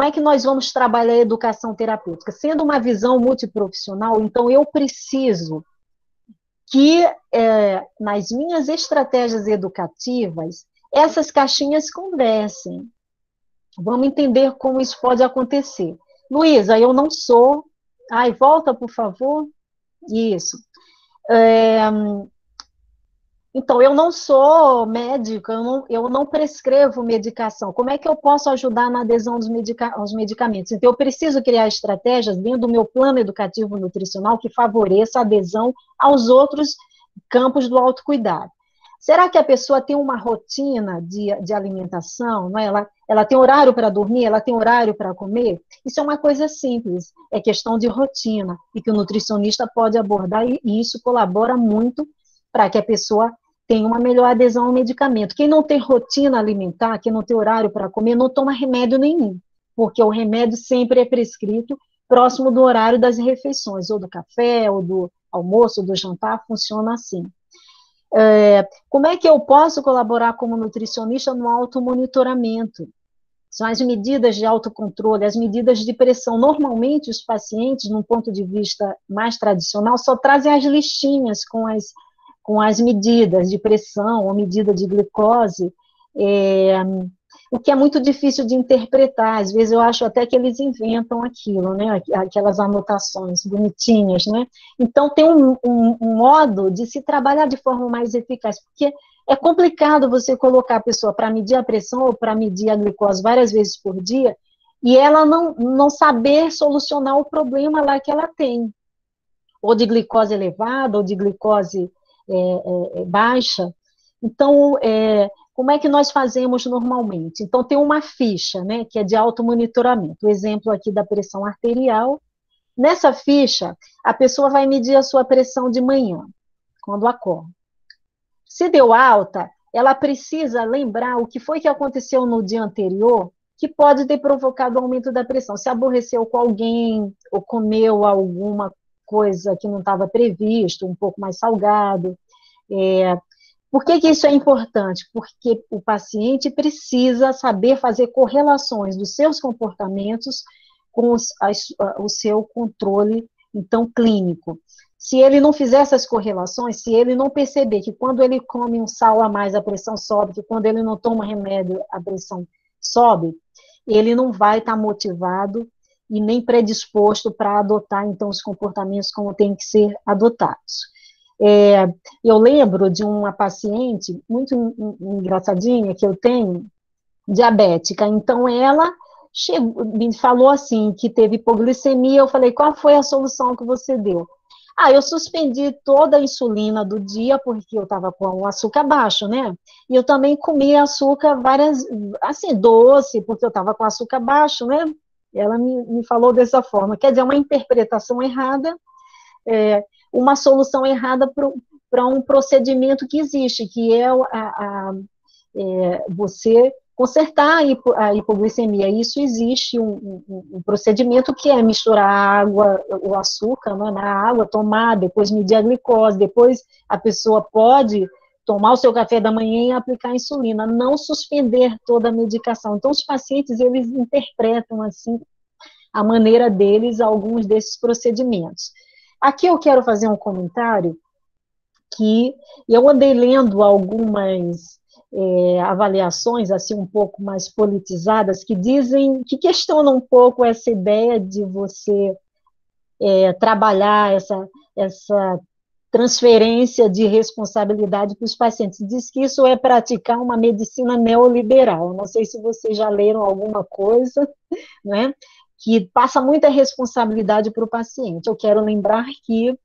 é que nós vamos trabalhar a educação terapêutica? Sendo uma visão multiprofissional, então eu preciso que nas minhas estratégias educativas, essas caixinhas conversem. Vamos entender como isso pode acontecer. Luísa, eu não sou... Ai, volta, por favor. Isso. Então, eu não sou médica, eu não prescrevo medicação. Como é que eu posso ajudar na adesão aos medicamentos? Então, eu preciso criar estratégias dentro do meu plano educativo nutricional que favoreça a adesão aos outros campos do autocuidado. Será que a pessoa tem uma rotina de alimentação? Não é? Ela tem horário para dormir? Ela tem horário para comer? Isso é uma coisa simples, é questão de rotina, e que o nutricionista pode abordar, e isso colabora muito para que a pessoa tenha uma melhor adesão ao medicamento. Quem não tem rotina alimentar, quem não tem horário para comer, não toma remédio nenhum, porque o remédio sempre é prescrito próximo do horário das refeições, ou do café, ou do almoço, ou do jantar, funciona assim. Como é que eu posso colaborar como nutricionista no automonitoramento? São as medidas de autocontrole, as medidas de pressão. Normalmente, os pacientes, num ponto de vista mais tradicional, só trazem as listinhas com as medidas de pressão ou medida de glicose, o que é muito difícil de interpretar. Às vezes eu acho até que eles inventam aquilo, né? Aquelas anotações bonitinhas, né? Então tem um modo de se trabalhar de forma mais eficaz, porque é complicado você colocar a pessoa para medir a pressão ou para medir a glicose várias vezes por dia e ela não saber solucionar o problema lá que ela tem, ou de glicose elevada, ou de glicose baixa. Então, como é que nós fazemos normalmente? Então, tem uma ficha, né, que é de automonitoramento. O exemplo aqui da pressão arterial. Nessa ficha, a pessoa vai medir a sua pressão de manhã, quando acorda. Se deu alta, ela precisa lembrar o que foi que aconteceu no dia anterior, que pode ter provocado o aumento da pressão. Se aborreceu com alguém, ou comeu alguma coisa que não estava previsto, um pouco mais salgado. Por que isso é importante? Porque o paciente precisa saber fazer correlações dos seus comportamentos com o seu controle, então, clínico. Se ele não fizer essas correlações, se ele não perceber que quando ele come um sal a mais, a pressão sobe, que quando ele não toma remédio, a pressão sobe, ele não vai estar motivado e nem predisposto para adotar, então, os comportamentos como tem que ser adotados. Eu lembro de uma paciente muito engraçadinha que eu tenho, diabética. Então, ela me falou assim, que teve hipoglicemia. Eu falei, qual foi a solução que você deu? Eu suspendi toda a insulina do dia, porque eu estava com o açúcar baixo, né? E eu também comia açúcar assim, doce, porque eu estava com açúcar baixo, né? Ela me falou dessa forma. Quer dizer, uma interpretação errada, uma solução errada para um procedimento que existe, que é você consertar a hipoglicemia. Isso existe um procedimento que é misturar a água, o açúcar, né, na água, tomar, depois medir a glicose, depois a pessoa pode tomar o seu café da manhã e aplicar a insulina, não suspender toda a medicação. Então, os pacientes, eles interpretam, assim, a maneira deles, alguns desses procedimentos. Aqui eu quero fazer um comentário que eu andei lendo algumas avaliações, assim, um pouco mais politizadas, que questionam um pouco essa ideia de você trabalhar essa transferência de responsabilidade para os pacientes. Diz que isso é praticar uma medicina neoliberal. Não sei se vocês já leram alguma coisa, né, que passa muita responsabilidade para o paciente. Eu quero lembrar que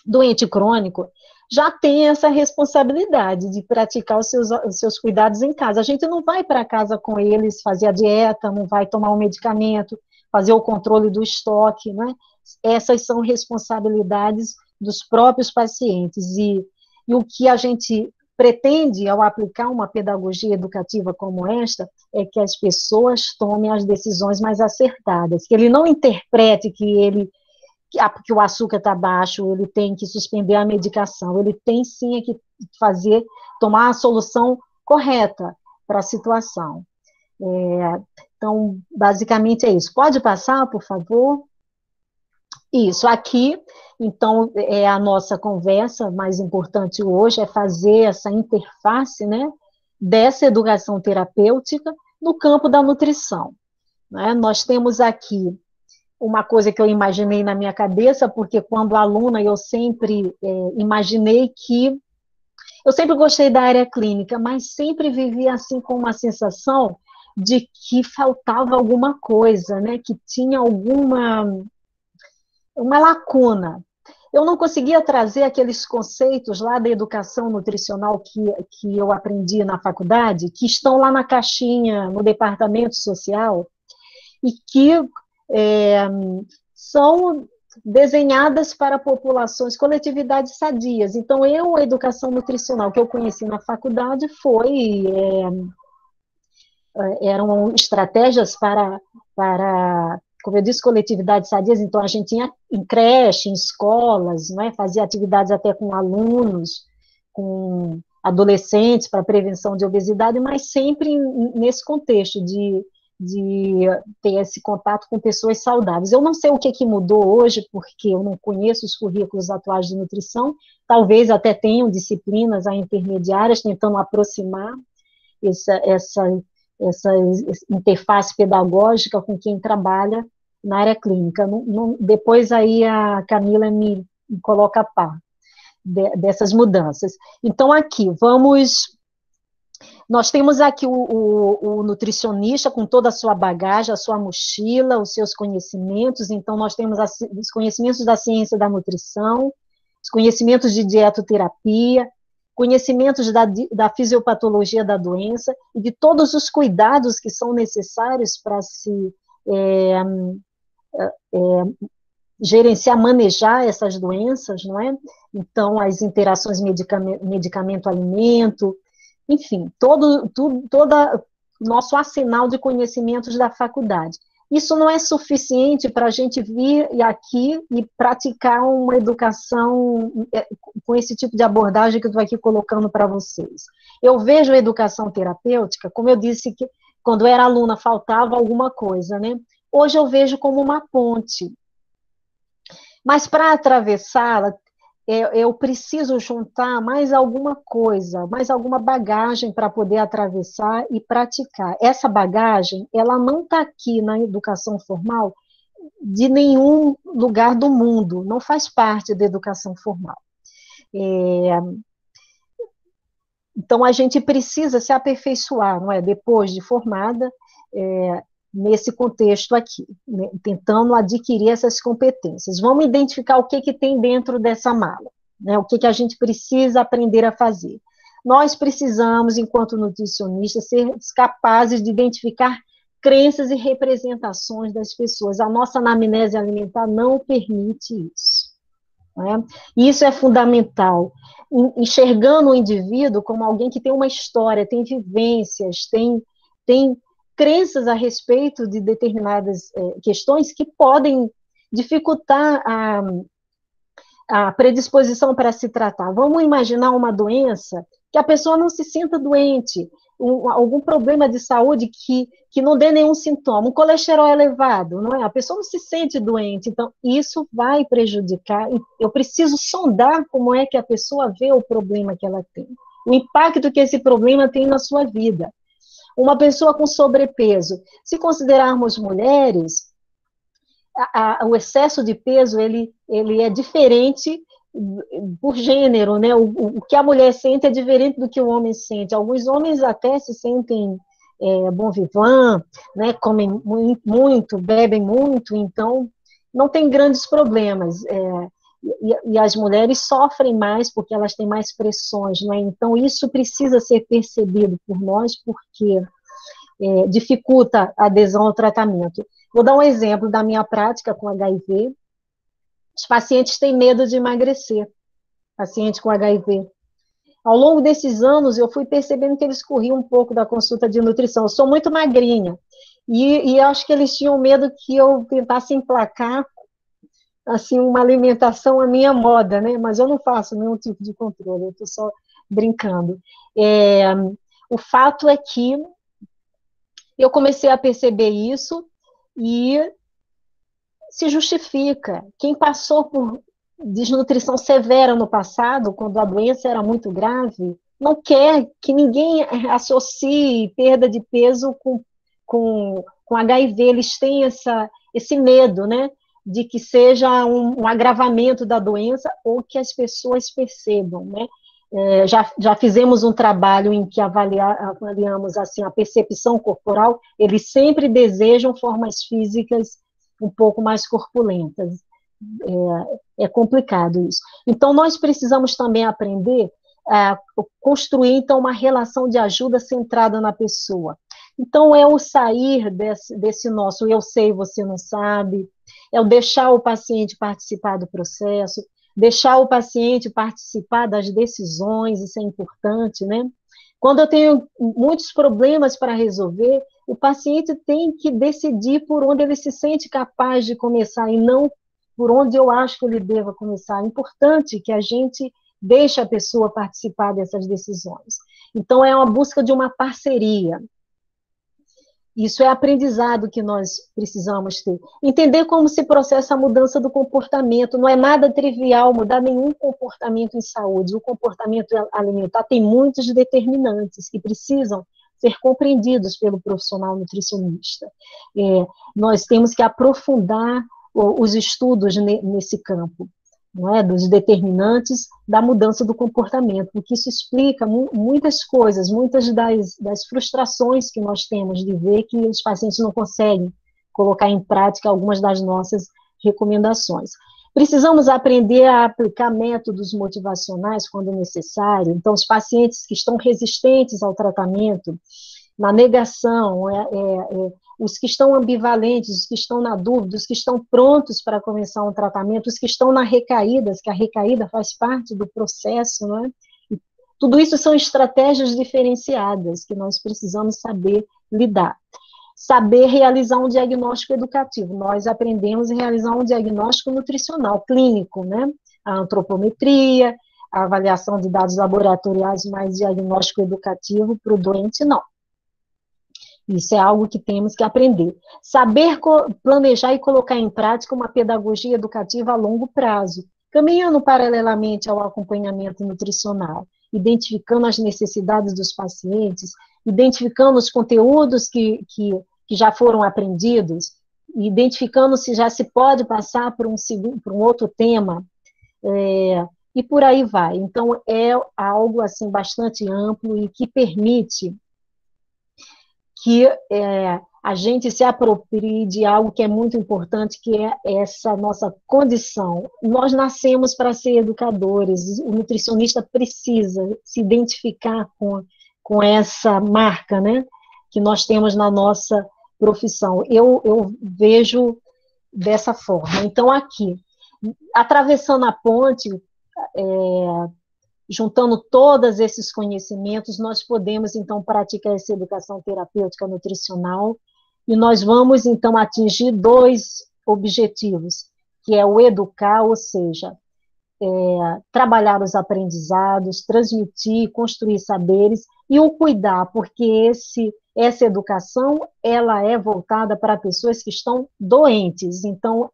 doente crônico já tem essa responsabilidade de praticar os seus cuidados em casa. A gente não vai para casa com eles fazer a dieta, não vai tomar um medicamento, fazer o controle do estoque, né? Essas são responsabilidades dos próprios pacientes. E o que a gente pretende, ao aplicar uma pedagogia educativa como esta, é que as pessoas tomem as decisões mais acertadas, que ele não interprete que porque o açúcar está baixo, ele tem que suspender a medicação, ele tem sim que tomar a solução correta para a situação. Então, basicamente é isso. Pode passar, por favor? Isso, aqui, então, é a nossa conversa mais importante hoje, é fazer essa interface, né, dessa educação terapêutica no campo da nutrição, né? Nós temos aqui uma coisa que eu imaginei na minha cabeça, porque quando aluna eu sempre imaginei que... Eu sempre gostei da área clínica, mas sempre vivia assim com uma sensação de que faltava alguma coisa, né? Que tinha uma lacuna. Eu não conseguia trazer aqueles conceitos lá da educação nutricional que eu aprendi na faculdade, que estão lá na caixinha, no departamento social, e que são desenhadas para populações, coletividades sadias. Então, a educação nutricional que eu conheci na faculdade eram estratégias para, como eu disse, coletividades sadias. Então, a gente tinha em creche, em escolas, né, fazia atividades até com alunos, com adolescentes, para prevenção de obesidade, mas sempre nesse contexto de ter esse contato com pessoas saudáveis. Eu não sei o que mudou hoje, porque eu não conheço os currículos atuais de nutrição, talvez até tenham disciplinas intermediárias, tentando aproximar essa interface pedagógica com quem trabalha na área clínica. Depois aí a Camila me coloca a par dessas mudanças. Então, aqui, nós temos aqui o nutricionista com toda a sua bagagem, a sua mochila, os seus conhecimentos. Então, nós temos os conhecimentos da ciência da nutrição, os conhecimentos de dietoterapia, conhecimentos da fisiopatologia da doença e de todos os cuidados que são necessários para se gerenciar, manejar essas doenças, não é? Então, as interações medicamento-alimento, enfim, todo nosso arsenal de conhecimentos da faculdade. Isso não é suficiente para a gente vir aqui e praticar uma educação com esse tipo de abordagem que eu estou aqui colocando para vocês. Eu vejo a educação terapêutica, como eu disse, que quando eu era aluna faltava alguma coisa, né? Hoje eu vejo como uma ponte. Mas para atravessá-la, eu preciso juntar mais alguma coisa, mais alguma bagagem para poder atravessar e praticar. Essa bagagem, ela não está aqui na educação formal de nenhum lugar do mundo, não faz parte da educação formal. Então, a gente precisa se aperfeiçoar, não é? Depois de formada, nesse contexto aqui, né, tentando adquirir essas competências. Vamos identificar o que tem dentro dessa mala, né, o que a gente precisa aprender a fazer. Nós precisamos, enquanto nutricionistas, ser capazes de identificar crenças e representações das pessoas. A nossa anamnese alimentar não permite isso. Né? Isso é fundamental. Enxergando o indivíduo como alguém que tem uma história, tem vivências, tem crenças a respeito de determinadas questões que podem dificultar a predisposição para se tratar. Vamos imaginar uma doença que a pessoa não se sinta doente, algum problema de saúde que não dê nenhum sintoma, um colesterol elevado, não é? A pessoa não se sente doente, então isso vai prejudicar. Eu preciso sondar como é que a pessoa vê o problema que ela tem, o impacto que esse problema tem na sua vida. Uma pessoa com sobrepeso, se considerarmos mulheres, o excesso de peso ele é diferente por gênero, né? O que a mulher sente é diferente do que o homem sente. Alguns homens até se sentem bon vivant, né? Comem muito, bebem muito, então não tem grandes problemas. E as mulheres sofrem mais porque elas têm mais pressões, né? Então isso precisa ser percebido por nós, porque dificulta a adesão ao tratamento. Vou dar um exemplo da minha prática com HIV. Os pacientes têm medo de emagrecer, paciente com HIV. Ao longo desses anos, eu fui percebendo que eles corriam um pouco da consulta de nutrição. Eu sou muito magrinha, e acho que eles tinham medo que eu tentasse emplacar assim, uma alimentação à minha moda, né? Mas eu não faço nenhum tipo de controle, eu estou só brincando. O fato é que eu comecei a perceber isso e se justifica. Quem passou por desnutrição severa no passado, quando a doença era muito grave, não quer que ninguém associe perda de peso com HIV. Eles têm esse medo, né, de que seja um agravamento da doença ou que as pessoas percebam, né? Já fizemos um trabalho em que avaliamos assim, a percepção corporal. Eles sempre desejam formas físicas um pouco mais corpulentas. É complicado isso. Então, nós precisamos também aprender a construir, então, uma relação de ajuda centrada na pessoa. Então, é o sair desse nosso eu sei, você não sabe, é o deixar o paciente participar do processo, deixar o paciente participar das decisões, isso é importante, né? Quando eu tenho muitos problemas para resolver, o paciente tem que decidir por onde ele se sente capaz de começar e não por onde eu acho que ele deva começar. É importante que a gente deixe a pessoa participar dessas decisões. Então, é uma busca de uma parceria. Isso é aprendizado que nós precisamos ter. Entender como se processa a mudança do comportamento. Não é nada trivial mudar nenhum comportamento em saúde. O comportamento alimentar tem muitos determinantes que precisam ser compreendidos pelo profissional nutricionista. Nós temos que aprofundar os estudos nesse campo, não é? Dos determinantes da mudança do comportamento, porque isso explica muitas coisas, muitas das frustrações que nós temos de ver que os pacientes não conseguem colocar em prática algumas das nossas recomendações. Precisamos aprender a aplicar métodos motivacionais quando necessário. Então, os pacientes que estão resistentes ao tratamento, na negação, os que estão ambivalentes, os que estão na dúvida, os que estão prontos para começar um tratamento, os que estão na recaída, que a recaída faz parte do processo, não é? E tudo isso são estratégias diferenciadas que nós precisamos saber lidar. Saber realizar um diagnóstico educativo. Nós aprendemos a realizar um diagnóstico nutricional, clínico, né? A antropometria, a avaliação de dados laboratoriais, mas diagnóstico educativo para o doente, não. Isso é algo que temos que aprender. Saber planejar e colocar em prática uma pedagogia educativa a longo prazo, caminhando paralelamente ao acompanhamento nutricional, identificando as necessidades dos pacientes, identificando os conteúdos que já foram aprendidos, identificando se já se pode passar para um outro tema, e por aí vai. Então, é algo assim, bastante amplo e que permite que a gente se aproprie de algo que é muito importante, que é essa nossa condição. Nós nascemos para ser educadores, o nutricionista precisa se identificar com essa marca, né, que nós temos na nossa profissão. Eu vejo dessa forma. Então, aqui, atravessando a ponte, juntando todos esses conhecimentos, nós podemos, então, praticar essa educação terapêutica nutricional, e nós vamos, então, atingir 2 objetivos, que é o educar, ou seja, trabalhar os aprendizados, transmitir, construir saberes, e o cuidar, porque essa educação, ela é voltada para pessoas que estão doentes. Então,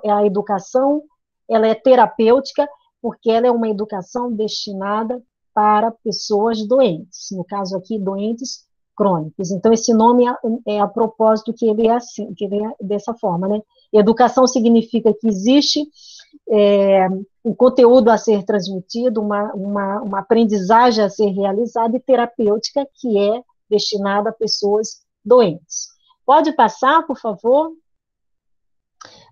a educação, ela é terapêutica, porque ela é uma educação destinada para pessoas doentes, no caso aqui, doentes crônicos. Então, esse nome é a propósito que ele é assim, que ele é dessa forma, né? Educação significa que existe um conteúdo a ser transmitido, uma aprendizagem a ser realizada, e terapêutica, que é destinada a pessoas doentes. Pode passar, por favor?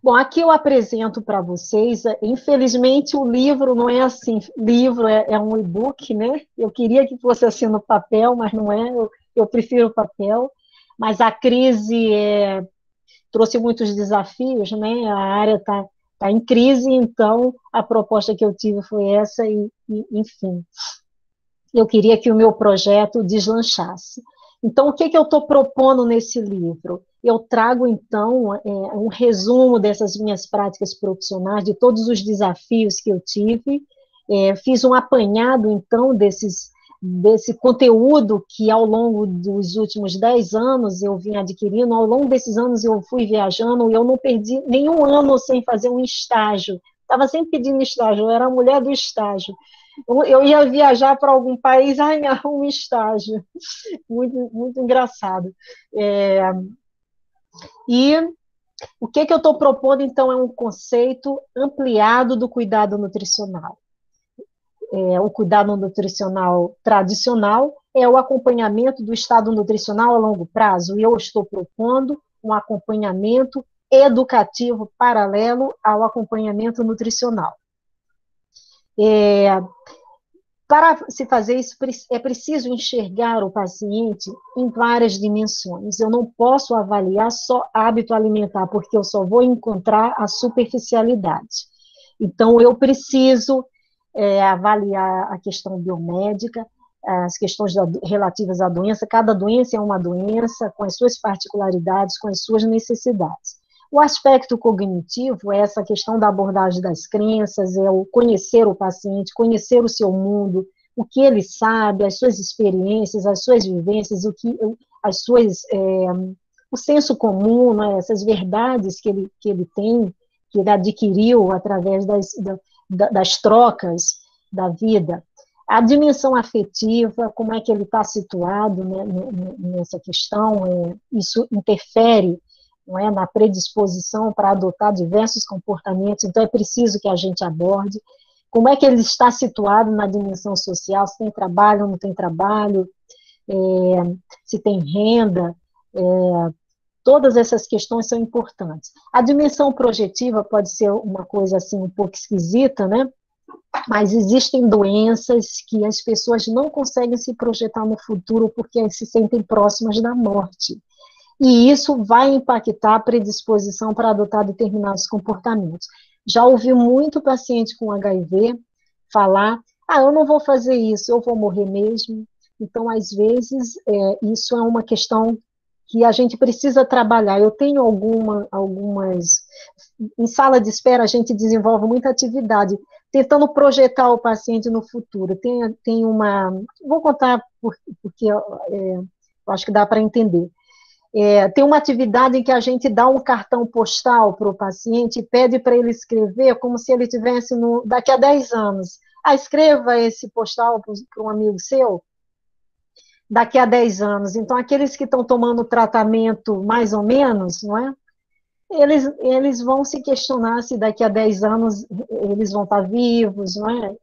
Bom, aqui eu apresento para vocês, infelizmente o livro não é assim, livro é um e-book, né? Eu queria que fosse assim no papel, mas não é, eu prefiro o papel, mas a crise trouxe muitos desafios, né? A área está em crise, então a proposta que eu tive foi essa, e enfim, eu queria que o meu projeto deslanchasse. Então, o que eu estou propondo nesse livro? Eu trago, então, um resumo dessas minhas práticas profissionais, de todos os desafios que eu tive, fiz um apanhado, então, desse conteúdo que, ao longo dos últimos 10 anos, eu vim adquirindo. Ao longo desses anos, eu fui viajando, e eu não perdi nenhum ano sem fazer um estágio. Estava sempre pedindo estágio, eu era a mulher do estágio. Eu ia viajar para algum país, me arruma um estágio. Muito, muito engraçado. E o que eu estou propondo, então, é um conceito ampliado do cuidado nutricional. O cuidado nutricional tradicional é o acompanhamento do estado nutricional a longo prazo, e eu estou propondo um acompanhamento educativo paralelo ao acompanhamento nutricional. Para se fazer isso, é preciso enxergar o paciente em várias dimensões. Eu não posso avaliar só hábito alimentar, porque eu só vou encontrar a superficialidade. Então, eu preciso avaliar a questão biomédica, as questões relativas à doença. Cada doença é uma doença, com as suas particularidades, com as suas necessidades. O aspecto cognitivo é essa questão da abordagem das crenças, é o conhecer o paciente, conhecer o seu mundo, o que ele sabe, as suas experiências, as suas vivências, o senso comum, né, essas verdades que ele tem, que ele adquiriu através das trocas da vida. A dimensão afetiva, como é que ele está situado, né, nessa questão, isso interfere, não é, na predisposição para adotar diversos comportamentos, então é preciso que a gente aborde. Como é que ele está situado na dimensão social, se tem trabalho ou não tem trabalho, se tem renda, Todas essas questões são importantes. A dimensão projetiva pode ser uma coisa assim um pouco esquisita, né? Mas existem doenças que as pessoas não conseguem se projetar no futuro porque se sentem próximas da morte. E isso vai impactar a predisposição para adotar determinados comportamentos. Já ouvi muito paciente com HIV falar, eu não vou fazer isso, eu vou morrer mesmo. Então, às vezes, isso é uma questão que a gente precisa trabalhar. Eu tenho algumas... Em sala de espera, a gente desenvolve muita atividade, tentando projetar o paciente no futuro. Tem uma... Vou contar porque eu acho que dá para entender. Tem uma atividade em que a gente dá um cartão postal para o paciente e pede para ele escrever como se ele tivesse daqui a 10 anos. Escreva esse postal para um amigo seu daqui a 10 anos. Então, aqueles que estão tomando tratamento mais ou menos, não é? Eles vão se questionar se daqui a 10 anos eles vão estar vivos, não é?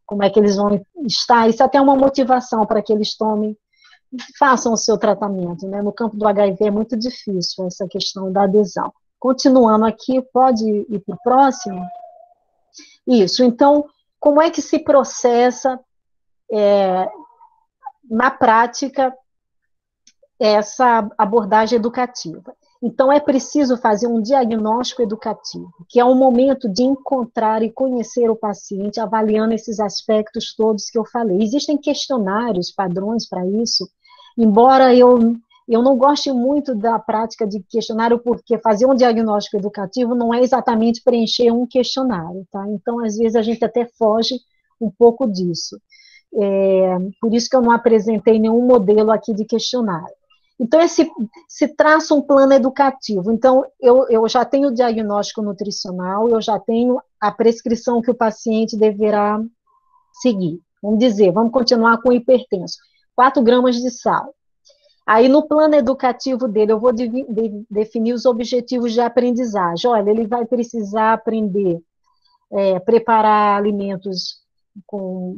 Como é que eles vão estar. Isso até é uma motivação para que eles façam o seu tratamento, né? No campo do HIV é muito difícil essa questão da adesão. Continuando aqui, pode ir para o próximo? Isso, então, como é que se processa na prática essa abordagem educativa? Então, é preciso fazer um diagnóstico educativo, que é um momento de encontrar e conhecer o paciente, avaliando esses aspectos todos que eu falei. Existem questionários, padrões para isso, embora eu não goste muito da prática de questionário, porque fazer um diagnóstico educativo não é exatamente preencher um questionário, tá? Então, às vezes, a gente até foge um pouco disso. Por isso que eu não apresentei nenhum modelo aqui de questionário. Então, se traça um plano educativo. Então, eu já tenho o diagnóstico nutricional, eu já tenho a prescrição que o paciente deverá seguir. Vamos continuar com o hipertenso. 4 gramas de sal. Aí, no plano educativo dele, eu vou definir os objetivos de aprendizagem. Olha, ele vai precisar aprender a preparar alimentos com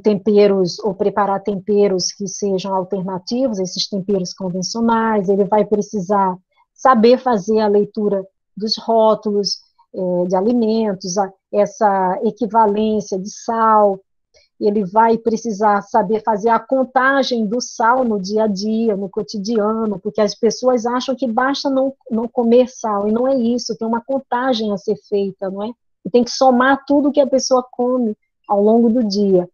temperos, ou preparar temperos que sejam alternativos, esses temperos convencionais. Ele vai precisar saber fazer a leitura dos rótulos de alimentos, essa equivalência de sal. Ele vai precisar saber fazer a contagem do sal no dia a dia, no cotidiano, porque as pessoas acham que basta não comer sal, e não é isso, tem uma contagem a ser feita, não é? E tem que somar tudo que a pessoa come ao longo do dia.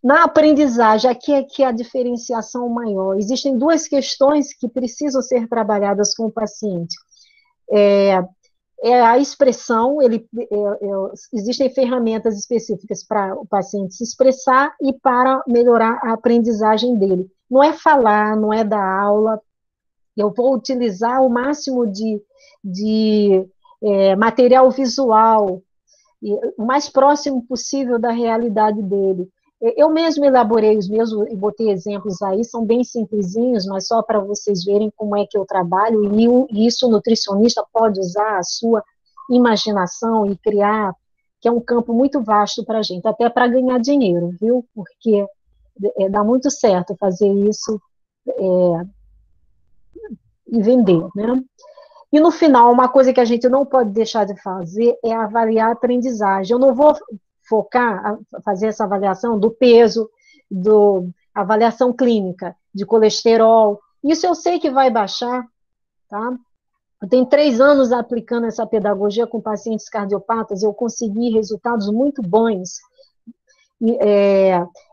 Na aprendizagem, aqui é que a diferenciação maior. Existem 2 questões que precisam ser trabalhadas com o paciente. A expressão, existem ferramentas específicas para o paciente se expressar e para melhorar a aprendizagem dele. Não é falar, não é dar aula. Eu vou utilizar o máximo de material visual, o mais próximo possível da realidade dele. Eu mesmo elaborei os meus e botei exemplos aí, são bem simplesinhos, mas só para vocês verem como é que eu trabalho, e isso o nutricionista pode usar a sua imaginação e criar, que é um campo muito vasto para a gente, até para ganhar dinheiro, viu? Porque dá muito certo fazer isso e vender, né? E no final, uma coisa que a gente não pode deixar de fazer é avaliar a aprendizagem. Eu não vou focar, fazer essa avaliação do peso, avaliação clínica, de colesterol. Isso eu sei que vai baixar, tá? Eu tenho 3 anos aplicando essa pedagogia com pacientes cardiopatas, eu consegui resultados muito bons.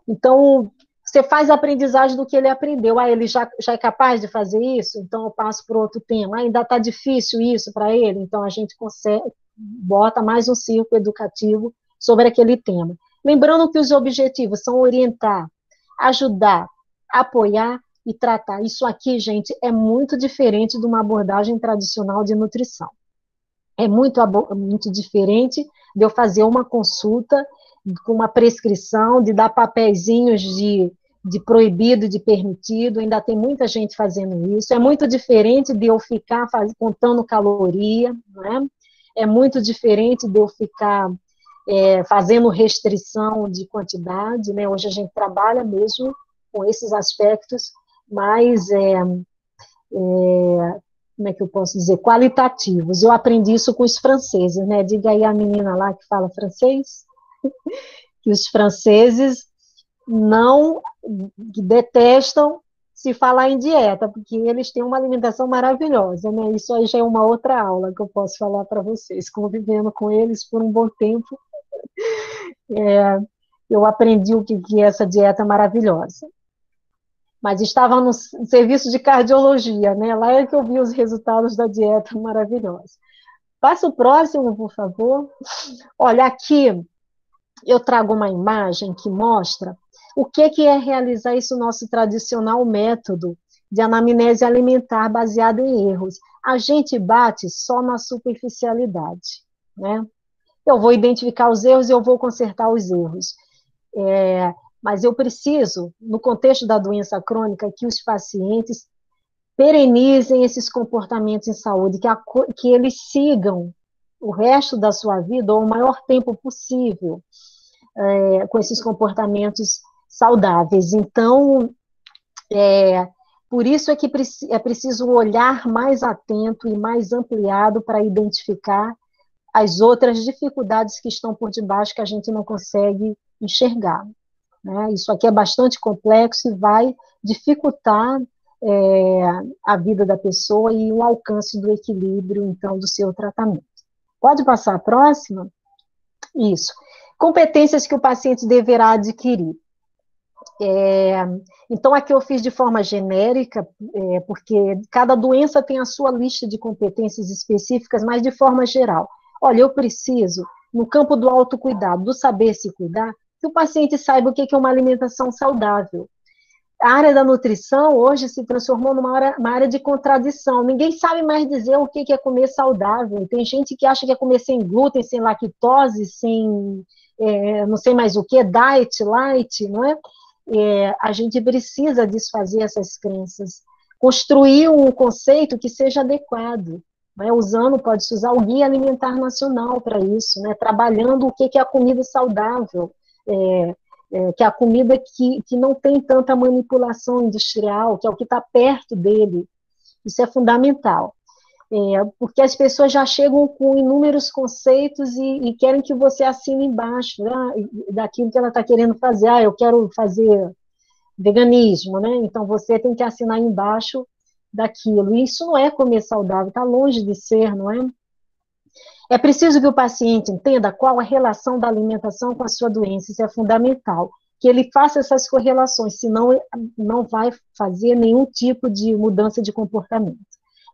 Então, você faz a aprendizagem do que ele aprendeu. Ele já é capaz de fazer isso? Então, eu passo para outro tema. Ainda está difícil isso para ele? Então, a gente bota mais um círculo educativo sobre aquele tema. Lembrando que os objetivos são orientar, ajudar, apoiar e tratar. Isso aqui, gente, é muito diferente de uma abordagem tradicional de nutrição. É muito diferente de eu fazer uma consulta com uma prescrição, de dar papeizinhos de proibido e de permitido. Ainda tem muita gente fazendo isso. É muito diferente de eu ficar contando caloria, né? É muito diferente de eu ficar fazendo restrição de quantidade, né? Hoje a gente trabalha mesmo com esses aspectos, mas como é que eu posso dizer, qualitativos. Eu aprendi isso com os franceses, né? Diga aí a menina lá que fala francês, que os franceses não detestam se falar em dieta, porque eles têm uma alimentação maravilhosa, né? Isso aí já é uma outra aula que eu posso falar para vocês, convivendo com eles por um bom tempo, eu aprendi o que é essa dieta maravilhosa. Mas estava no serviço de cardiologia, né? Lá é que eu vi os resultados da dieta maravilhosa. Passa o próximo, por favor. Olha, aqui eu trago uma imagem que mostra o que é realizar esse nosso tradicional método de anamnese alimentar baseado em erros. A gente bate só na superficialidade, né? Eu vou identificar os erros e eu vou consertar os erros. Mas eu preciso, no contexto da doença crônica, que os pacientes perenizem esses comportamentos em saúde, que eles sigam o resto da sua vida, ou o maior tempo possível, com esses comportamentos saudáveis. Então, por isso é que é preciso um olhar mais atento e mais ampliado para identificar as outras dificuldades que estão por debaixo que a gente não consegue enxergar. Né? Isso aqui é bastante complexo e vai dificultar a vida da pessoa e o alcance do equilíbrio, então, do seu tratamento. Pode passar a próxima? Isso. Competências que o paciente deverá adquirir. Então, aqui eu fiz de forma genérica, porque cada doença tem a sua lista de competências específicas, mas de forma geral. Olha, eu preciso, no campo do autocuidado, do saber se cuidar, que o paciente saiba o que é uma alimentação saudável. A área da nutrição hoje se transformou numa área de contradição. Ninguém sabe mais dizer o que é comer saudável. Tem gente que acha que é comer sem glúten, sem lactose, sem não sei mais o que, diet, light, não é? A gente precisa desfazer essas crenças, construir um conceito que seja adequado. Né? Pode-se usar o Guia Alimentar Nacional para isso, né? Trabalhando o que é a comida saudável, que é a comida que não tem tanta manipulação industrial, que é o que está perto dele. Isso é fundamental. Porque as pessoas já chegam com inúmeros conceitos e querem que você assine embaixo, né, daquilo que ela está querendo fazer. Eu quero fazer veganismo, né? Então você tem que assinar embaixo daquilo. E isso não é comer saudável, está longe de ser, não é? É preciso que o paciente entenda qual a relação da alimentação com a sua doença, isso é fundamental. Que ele faça essas correlações, senão não vai fazer nenhum tipo de mudança de comportamento.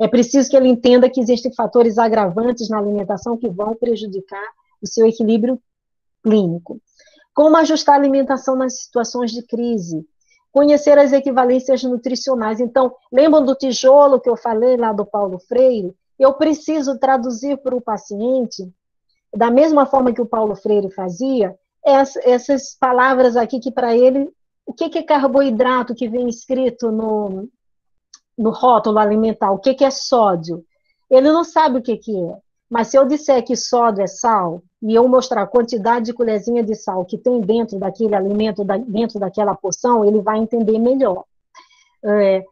É preciso que ele entenda que existem fatores agravantes na alimentação que vão prejudicar o seu equilíbrio clínico. Como ajustar a alimentação nas situações de crise? Conhecer as equivalências nutricionais. Então, lembram do tijolo que eu falei lá do Paulo Freire? Eu preciso traduzir para o paciente, da mesma forma que o Paulo Freire fazia, essas palavras aqui que para ele, o que é carboidrato que vem escrito no rótulo alimentar, o que é sódio? Ele não sabe o que é. Mas se eu disser que sódio é sal, e eu mostrar a quantidade de colherzinha de sal que tem dentro daquele alimento, dentro daquela porção, ele vai entender melhor.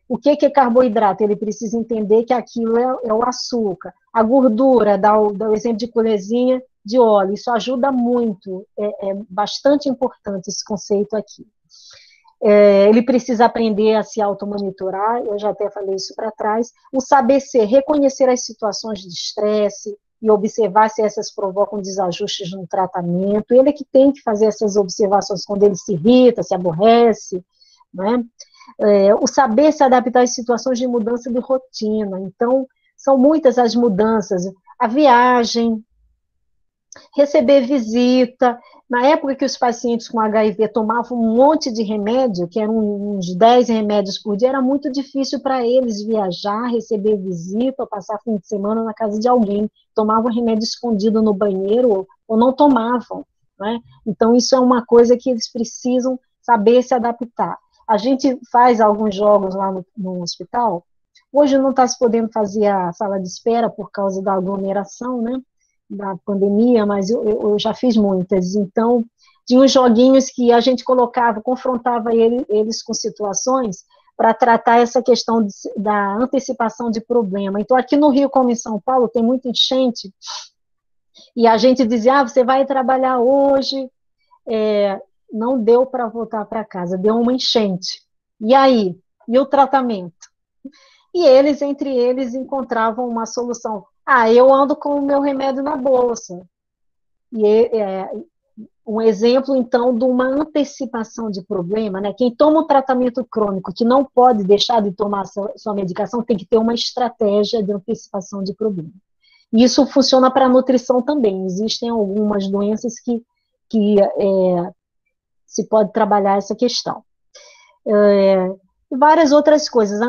O que é carboidrato? Ele precisa entender que aquilo é o açúcar. A gordura, dá o exemplo de colherzinha de óleo, isso ajuda muito, é bastante importante esse conceito aqui. Ele precisa aprender a se automonitorar, eu já até falei isso para trás, o saber ser, reconhecer as situações de estresse e observar se essas provocam desajustes no tratamento, ele é que tem que fazer essas observações quando ele se irrita, se aborrece, né? O saber se adaptar às situações de mudança de rotina, então, são muitas as mudanças, a viagem, receber visita. Na época que os pacientes com HIV tomavam um monte de remédio, que eram uns 10 remédios por dia, era muito difícil para eles viajar, receber visita, passar fim de semana na casa de alguém. Tomavam remédio escondido no banheiro ou não tomavam. Né? Então, isso é uma coisa que eles precisam saber se adaptar. A gente faz alguns jogos lá no hospital. Hoje não está se podendo fazer a sala de espera por causa da aglomeração, né? Da pandemia, mas eu já fiz muitas. Então, tinha uns joguinhos que a gente colocava, confrontava eles com situações para tratar essa questão da antecipação de problema. Então, aqui no Rio, como em São Paulo, tem muita enchente, e a gente dizia, você vai trabalhar hoje, não deu para voltar para casa, deu uma enchente. E aí? E o tratamento? E eles, entre eles, encontravam uma solução. Eu ando com o meu remédio na bolsa. E um exemplo, então, de uma antecipação de problema, né? Quem toma um tratamento crônico, que não pode deixar de tomar sua medicação, tem que ter uma estratégia de antecipação de problema. E isso funciona para a nutrição também. Existem algumas doenças que se pode trabalhar essa questão. E várias outras coisas.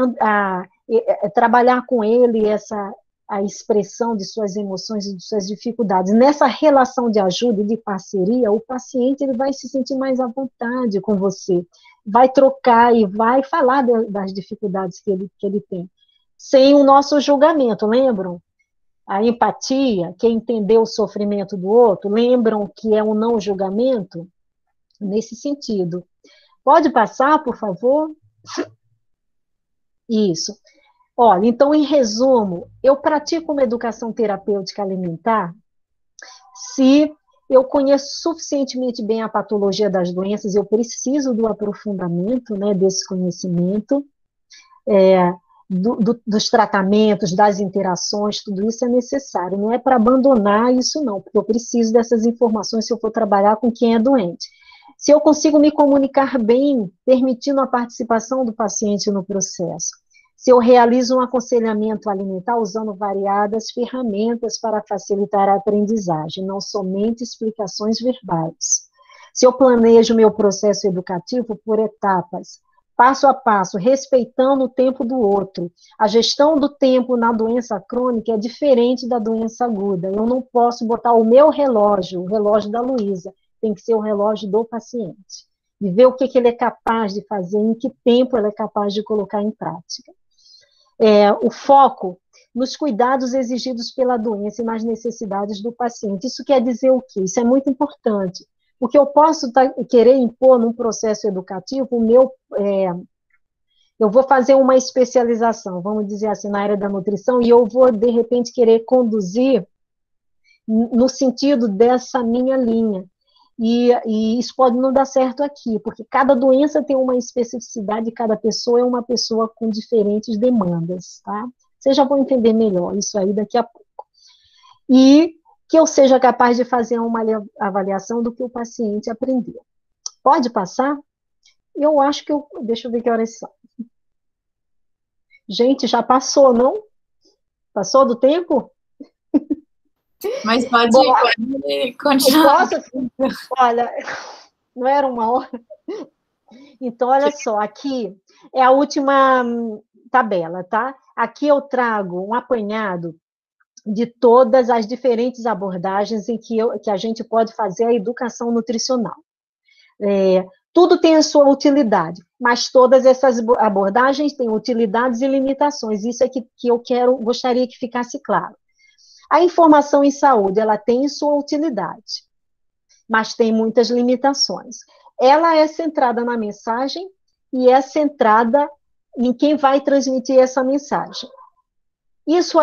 Trabalhar com ele a expressão de suas emoções e de suas dificuldades. Nessa relação de ajuda e de parceria, o paciente ele vai se sentir mais à vontade com você, vai trocar e vai falar das dificuldades que ele tem, sem o nosso julgamento, lembram? A empatia, que é entender o sofrimento do outro, lembram que é um não julgamento? Nesse sentido. Pode passar, por favor? Isso. Olha, então, em resumo, eu pratico uma educação terapêutica alimentar se eu conheço suficientemente bem a patologia das doenças, eu preciso do aprofundamento, né, desse conhecimento, dos tratamentos, das interações, tudo isso é necessário. Não é para abandonar isso, não, porque eu preciso dessas informações se eu for trabalhar com quem é doente. Se eu consigo me comunicar bem, permitindo a participação do paciente no processo. Se eu realizo um aconselhamento alimentar usando variadas ferramentas para facilitar a aprendizagem, não somente explicações verbais. Se eu planejo meu processo educativo por etapas, passo a passo, respeitando o tempo do outro. A gestão do tempo na doença crônica é diferente da doença aguda. Eu não posso botar o meu relógio, o relógio da Luísa, tem que ser o relógio do paciente. E ver o que ele é capaz de fazer, em que tempo ele é capaz de colocar em prática. O foco nos cuidados exigidos pela doença e nas necessidades do paciente. Isso quer dizer o quê? Isso é muito importante, porque eu posso querer impor num processo educativo eu vou fazer uma especialização, vamos dizer assim, na área da nutrição, e eu vou, de repente, querer conduzir no sentido dessa minha linha. E isso pode não dar certo aqui, porque cada doença tem uma especificidade, cada pessoa é uma pessoa com diferentes demandas, tá? Vocês já vão entender melhor isso aí daqui a pouco. E que eu seja capaz de fazer uma avaliação do que o paciente aprendeu. Pode passar? Eu acho que deixa eu ver que horas são. Gente, já passou, não? Passou do tempo? Mas pode continuar. Olha, não era uma hora? Então, olha só, aqui é a última tabela, tá? Aqui eu trago um apanhado de todas as diferentes abordagens em que a gente pode fazer a educação nutricional. Tudo tem a sua utilidade, mas todas essas abordagens têm utilidades e limitações. Isso é que eu gostaria que ficasse claro. A informação em saúde, ela tem sua utilidade, mas tem muitas limitações. Ela é centrada na mensagem e é centrada em quem vai transmitir essa mensagem. Isso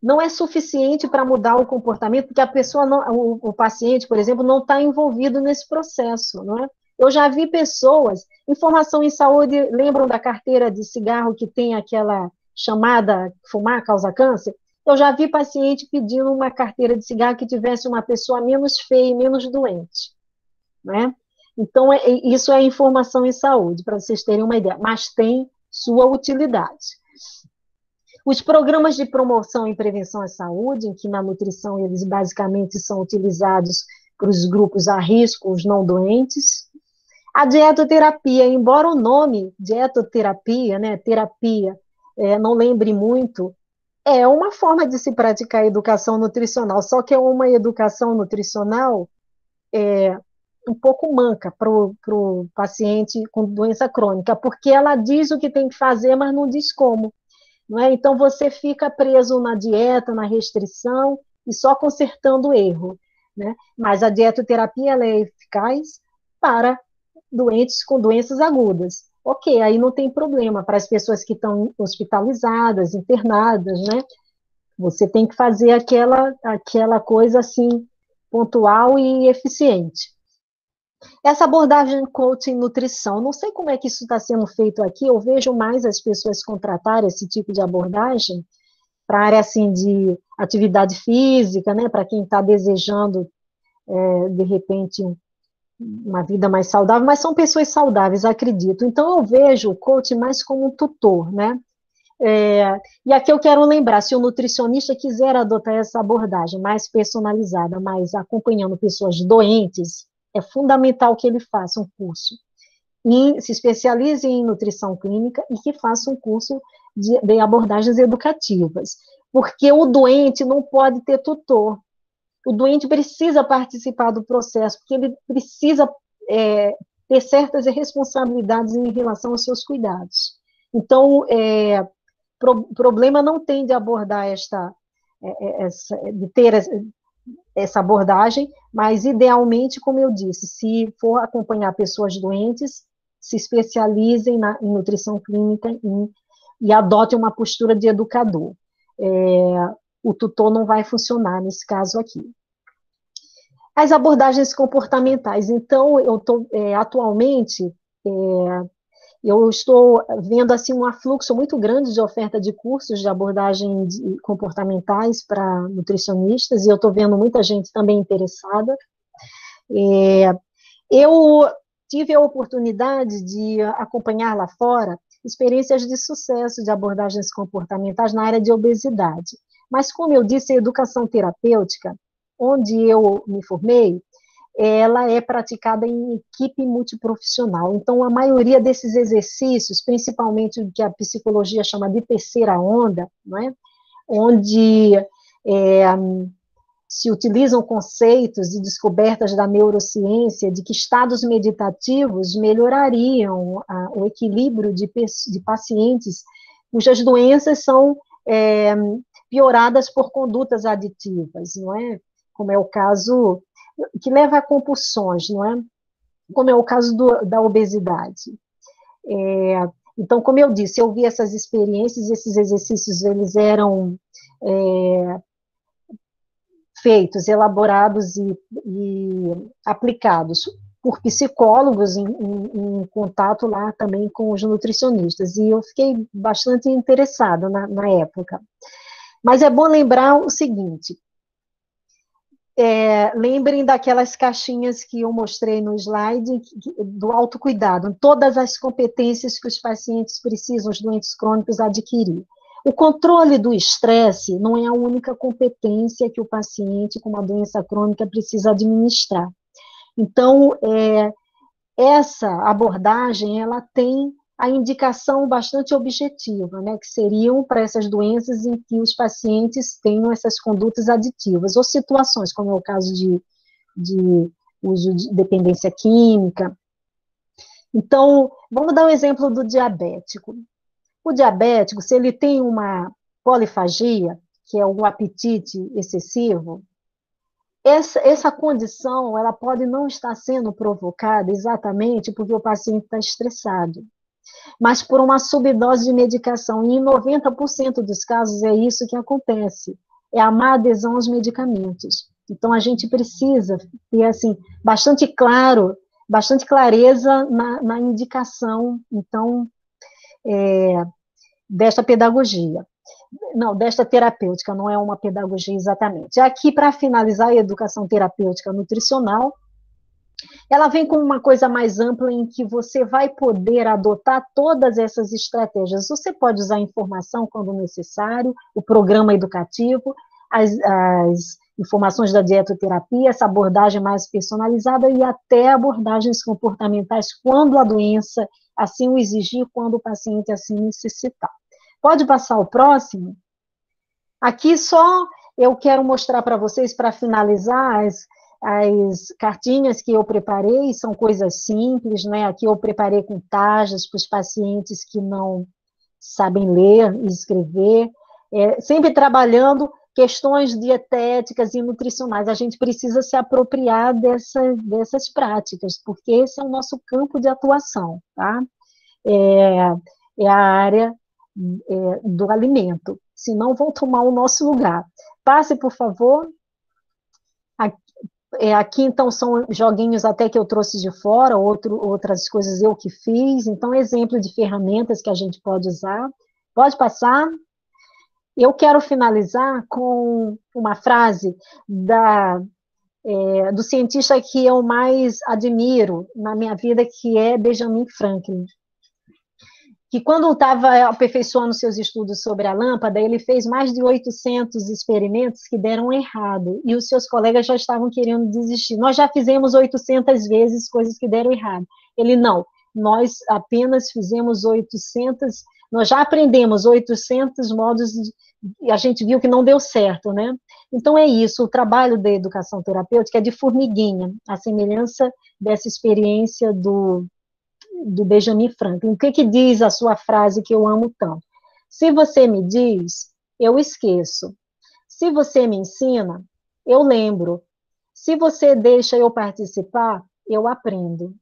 não é suficiente para mudar o comportamento, porque a pessoa, o paciente, por exemplo, não está envolvido nesse processo, não é? Eu já vi pessoas, informação em saúde, lembram da carteira de cigarro que tem aquela chamada fumar causa câncer? Eu já vi paciente pedindo uma carteira de cigarro que tivesse uma pessoa menos feia e menos doente, né? Então, isso é informação em saúde, para vocês terem uma ideia, mas tem sua utilidade. Os programas de promoção e prevenção à saúde, em que na nutrição eles basicamente são utilizados para os grupos a risco, os não doentes. A dietoterapia, embora o nome dietoterapia, né, terapia, não lembre muito, é uma forma de se praticar a educação nutricional, só que é uma educação nutricional um pouco manca para o paciente com doença crônica, porque ela diz o que tem que fazer, mas não diz como. Não é? Então, você fica preso na dieta, na restrição, e só consertando o erro. Né? Mas a dietoterapia ela é eficaz para doentes com doenças agudas. ok, aí não tem problema. Para as pessoas que estão hospitalizadas, internadas, né? Você tem que fazer aquela coisa assim, pontual e eficiente. Essa abordagem coaching nutrição, não sei como é que isso está sendo feito aqui, eu vejo mais as pessoas contratarem esse tipo de abordagem para a área assim, de atividade física, né, para quem está desejando, de repente, uma vida mais saudável, mas são pessoas saudáveis, acredito. Então, eu vejo o coaching mais como um tutor, né? E aqui eu quero lembrar, se o nutricionista quiser adotar essa abordagem mais personalizada, mais acompanhando pessoas doentes, é fundamental que ele faça um curso e se especialize em nutrição clínica e que faça um curso de abordagens educativas, porque o doente não pode ter tutor. O doente precisa participar do processo, porque ele precisa ter certas responsabilidades em relação aos seus cuidados. Então, problema não tem de abordar de ter essa abordagem, mas idealmente, como eu disse, se for acompanhar pessoas doentes, se especializem em nutrição clínica e adotem uma postura de educador. O tutor não vai funcionar nesse caso aqui. As abordagens comportamentais. Então, atualmente, eu estou vendo assim um afluxo muito grande de oferta de cursos de abordagem comportamentais para nutricionistas, e eu estou vendo muita gente também interessada. Eu tive a oportunidade de acompanhar lá fora experiências de sucesso de abordagens comportamentais na área de obesidade. Mas, como eu disse, a educação terapêutica, onde eu me formei, ela é praticada em equipe multiprofissional. Então, a maioria desses exercícios, principalmente o que a psicologia chama de terceira onda, não é? Onde se utilizam conceitos e descobertas da neurociência de que estados meditativos melhorariam o equilíbrio de pacientes cujas doenças são pioradas por condutas aditivas, não é? Como é o caso que leva a compulsões, não é? Como é o caso da obesidade. Então, como eu disse, eu vi essas experiências, esses exercícios, eles eram feitos, elaborados e aplicados por psicólogos em contato lá também com os nutricionistas, e eu fiquei bastante interessada na época. Mas é bom lembrar o seguinte, lembrem daquelas caixinhas que eu mostrei no slide do autocuidado, todas as competências que os pacientes precisam, os doentes crônicos, adquirir. O controle do estresse não é a única competência que o paciente com uma doença crônica precisa administrar. Então, essa abordagem, ela tem a indicação bastante objetiva, né, que seriam para essas doenças em que os pacientes tenham essas condutas aditivas, ou situações, como é o caso de uso de dependência química. Então, vamos dar um exemplo do diabético. O diabético, se ele tem uma polifagia, que é um apetite excessivo, essa condição, ela pode não estar sendo provocada exatamente porque o paciente está estressado, mas por uma subdose de medicação, e em 90% dos casos é isso que acontece, é a má adesão aos medicamentos. Então, a gente precisa ter, assim, bastante clareza na indicação, então, desta pedagogia. Não, desta terapêutica, não é uma pedagogia exatamente. Aqui, para finalizar, a educação terapêutica nutricional, ela vem com uma coisa mais ampla em que você vai poder adotar todas essas estratégias. Você pode usar a informação quando necessário, o programa educativo, as informações da dietoterapia, essa abordagem mais personalizada e até abordagens comportamentais quando a doença assim o exigir, quando o paciente assim necessitar. Pode passar o próximo? Aqui só eu quero mostrar para vocês, para finalizar, as cartinhas que eu preparei, são coisas simples, né? Aqui eu preparei com tarjas para os pacientes que não sabem ler e escrever, sempre trabalhando questões dietéticas e nutricionais. A gente precisa se apropriar dessas práticas, porque esse é o nosso campo de atuação, tá? é a área do alimento, senão vão tomar o nosso lugar. Passe, por favor. Aqui, então, são joguinhos até que eu trouxe de fora, outras coisas eu que fiz, então, exemplo de ferramentas que a gente pode usar. Pode passar. Eu quero finalizar com uma frase do cientista que eu mais admiro na minha vida, que é Benjamin Franklin, que quando estava aperfeiçoando seus estudos sobre a lâmpada, ele fez mais de 800 experimentos que deram errado, e os seus colegas já estavam querendo desistir. Nós já fizemos 800 vezes coisas que deram errado. Ele, não, nós apenas fizemos 800, nós já aprendemos 800 modos, e a gente viu que não deu certo, né? Então é isso, o trabalho da educação terapêutica é de formiguinha, a semelhança dessa experiência do Benjamin Franklin. O que diz a sua frase que eu amo tanto? Se você me diz, eu esqueço. Se você me ensina, eu lembro. Se você deixa eu participar, eu aprendo.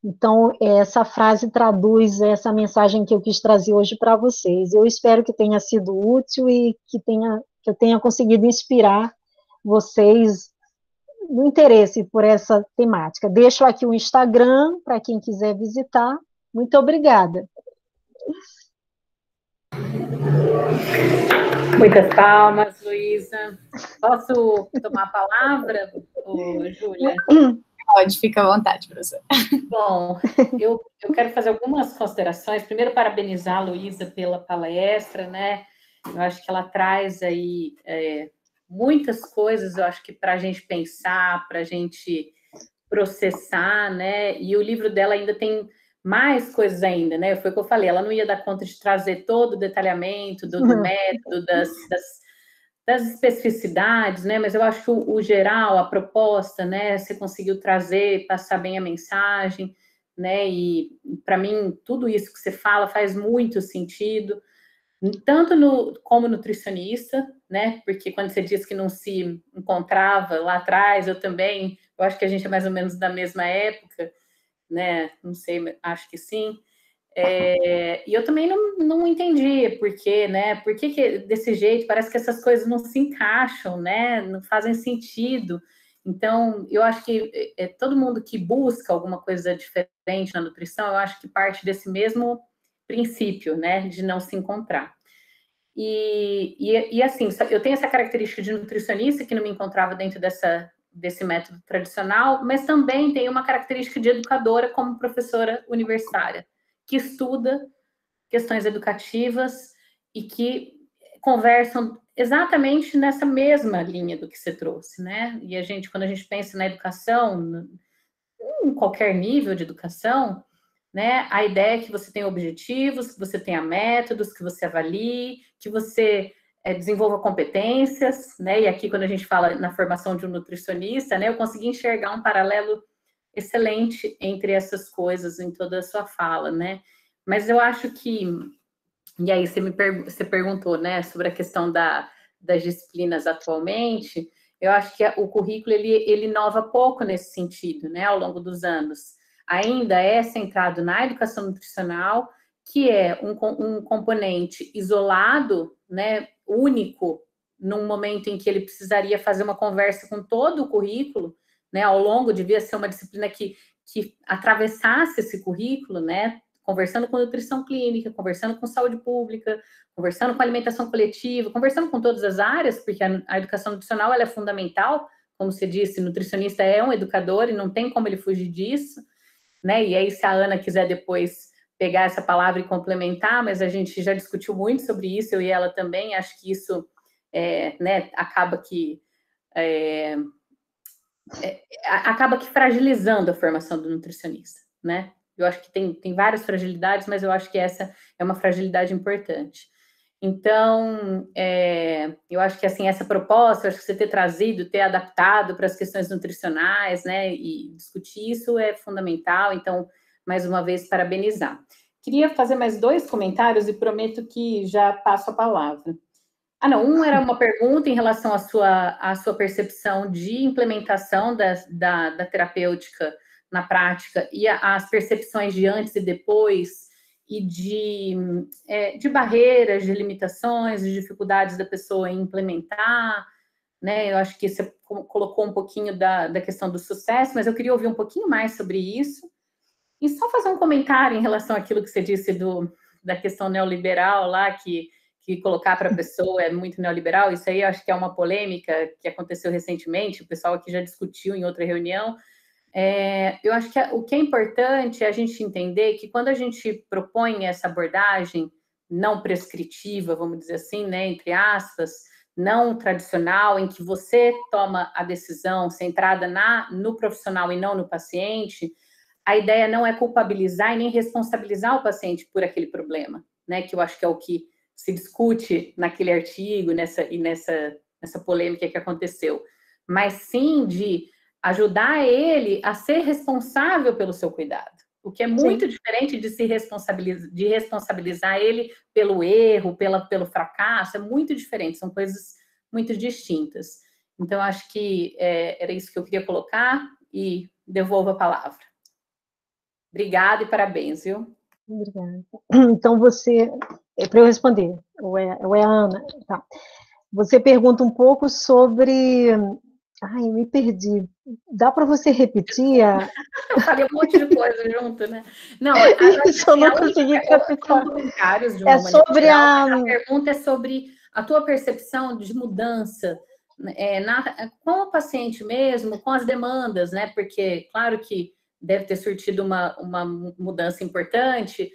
Então, essa frase traduz essa mensagem que eu quis trazer hoje para vocês. Eu espero que tenha sido útil e que eu tenha conseguido inspirar vocês no interesse por essa temática. Deixo aqui o Instagram para quem quiser visitar. Muito obrigada. Muitas palmas, Luísa. Posso tomar a palavra, Júlia? Pode, fica à vontade, professora. Bom, eu quero fazer algumas considerações. Primeiro, parabenizar a Luísa pela palestra, né? Eu acho que ela traz aí muitas coisas, eu acho que para a gente pensar, para a gente processar, né? E o livro dela ainda tem mais coisas ainda, né? Foi o que eu falei, ela não ia dar conta de trazer todo o detalhamento do método, das especificidades, né? Mas eu acho o geral, a proposta, né? Você conseguiu trazer, passar bem a mensagem, né? E para mim, tudo isso que você fala faz muito sentido, tanto como nutricionista, né? Porque quando você diz que não se encontrava lá atrás, eu acho que a gente é mais ou menos da mesma época, né? Não sei, acho que sim. E eu também não entendi por quê, né? Por que desse jeito? Parece que essas coisas não se encaixam, né? Não fazem sentido. Então, eu acho que todo mundo que busca alguma coisa diferente na nutrição, eu acho que parte desse mesmo princípio, né? De não se encontrar. E assim, eu tenho essa característica de nutricionista que não me encontrava dentro desse método tradicional, mas também tenho uma característica de educadora como professora universitária, que estuda questões educativas e que conversam exatamente nessa mesma linha do que você trouxe, né? E quando a gente pensa na educação, em qualquer nível de educação, né? A ideia é que você tenha objetivos, que você tenha métodos, que você avalie, que você desenvolva competências, né? E aqui, quando a gente fala na formação de um nutricionista, né? Eu consegui enxergar um paralelo excelente entre essas coisas em toda a sua fala, né? Mas eu acho que, e aí você perguntou, né, sobre a questão das disciplinas atualmente, eu acho que o currículo, ele inova pouco nesse sentido, né, ao longo dos anos. Ainda é centrado na educação nutricional, que é um componente isolado, né, único, num momento em que ele precisaria fazer uma conversa com todo o currículo, né, ao longo, devia ser uma disciplina que atravessasse esse currículo, né, conversando com nutrição clínica, conversando com saúde pública, conversando com alimentação coletiva, conversando com todas as áreas, porque a educação nutricional ela é fundamental, como você disse, nutricionista é um educador e não tem como ele fugir disso, né, e aí se a Ana quiser depois pegar essa palavra e complementar, mas a gente já discutiu muito sobre isso, eu e ela também, acho que isso, né, acaba que fragilizando a formação do nutricionista, né? Eu acho que tem várias fragilidades, mas eu acho que essa é uma fragilidade importante. Então, eu acho que assim, essa proposta, eu acho que você ter trazido, ter adaptado para as questões nutricionais, né, e discutir isso é fundamental. Então, mais uma vez, parabenizar. Queria fazer mais 2 comentários e prometo que já passo a palavra. Um era uma pergunta em relação à sua percepção de implementação da terapêutica na prática e as percepções de antes e depois, e de barreiras, de limitações, de dificuldades da pessoa em implementar, né? Eu acho que você colocou um pouquinho da questão do sucesso, mas eu queria ouvir um pouquinho mais sobre isso. E só fazer um comentário em relação àquilo que você disse da questão neoliberal lá, que colocar para a pessoa é muito neoliberal. Isso aí eu acho que é uma polêmica que aconteceu recentemente, o pessoal aqui já discutiu em outra reunião. Eu acho que o que é importante é a gente entender que quando a gente propõe essa abordagem não prescritiva, vamos dizer assim, né, entre aspas, não tradicional, em que você toma a decisão centrada no profissional e não no paciente, a ideia não é culpabilizar e nem responsabilizar o paciente por aquele problema, né, que eu acho que é o que se discute naquele artigo nessa polêmica que aconteceu, mas sim de ajudar ele a ser responsável pelo seu cuidado, o que é muito diferente de responsabilizar ele pelo erro, pelo fracasso, é muito diferente, são coisas muito distintas. Então, acho que era isso que eu queria colocar e devolvo a palavra. Obrigada e parabéns, viu? Obrigada. Então, para eu responder, ou é a Ana, tá. Você pergunta um pouco sobre... Ai, me perdi. Dá para você repetir? Eu falei um monte de coisa junto, né? Não, isso eu não consegui captar. São comentários de uma sobre geral, a pergunta é sobre a tua percepção de mudança com o paciente mesmo, com as demandas, né? Porque, claro que deve ter surtido uma mudança importante.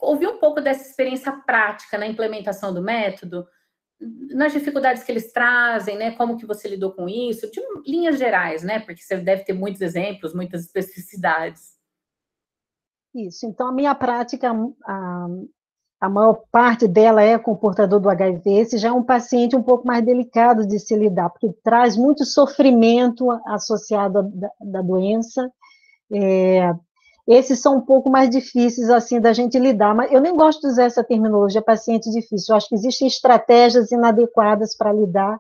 Ouvir um pouco dessa experiência prática na implementação do método, nas dificuldades que eles trazem, né? Como que você lidou com isso, de linhas gerais, né? Porque você deve ter muitos exemplos, muitas especificidades. Isso. Então, a minha prática, a maior parte dela é com o portador do HIV. Esse já é um paciente um pouco mais delicado de se lidar, porque traz muito sofrimento associado da doença. Esses são um pouco mais difíceis, assim, da gente lidar, mas eu nem gosto de usar essa terminologia paciente difícil, eu acho que existem estratégias inadequadas para lidar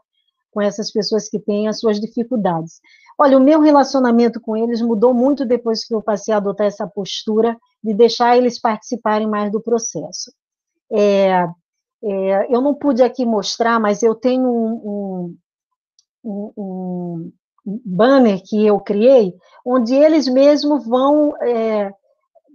com essas pessoas que têm as suas dificuldades. Olha, o meu relacionamento com eles mudou muito depois que eu passei a adotar essa postura de deixar eles participarem mais do processo. Eu não pude aqui mostrar, mas eu tenho um banner que eu criei, onde eles mesmos vão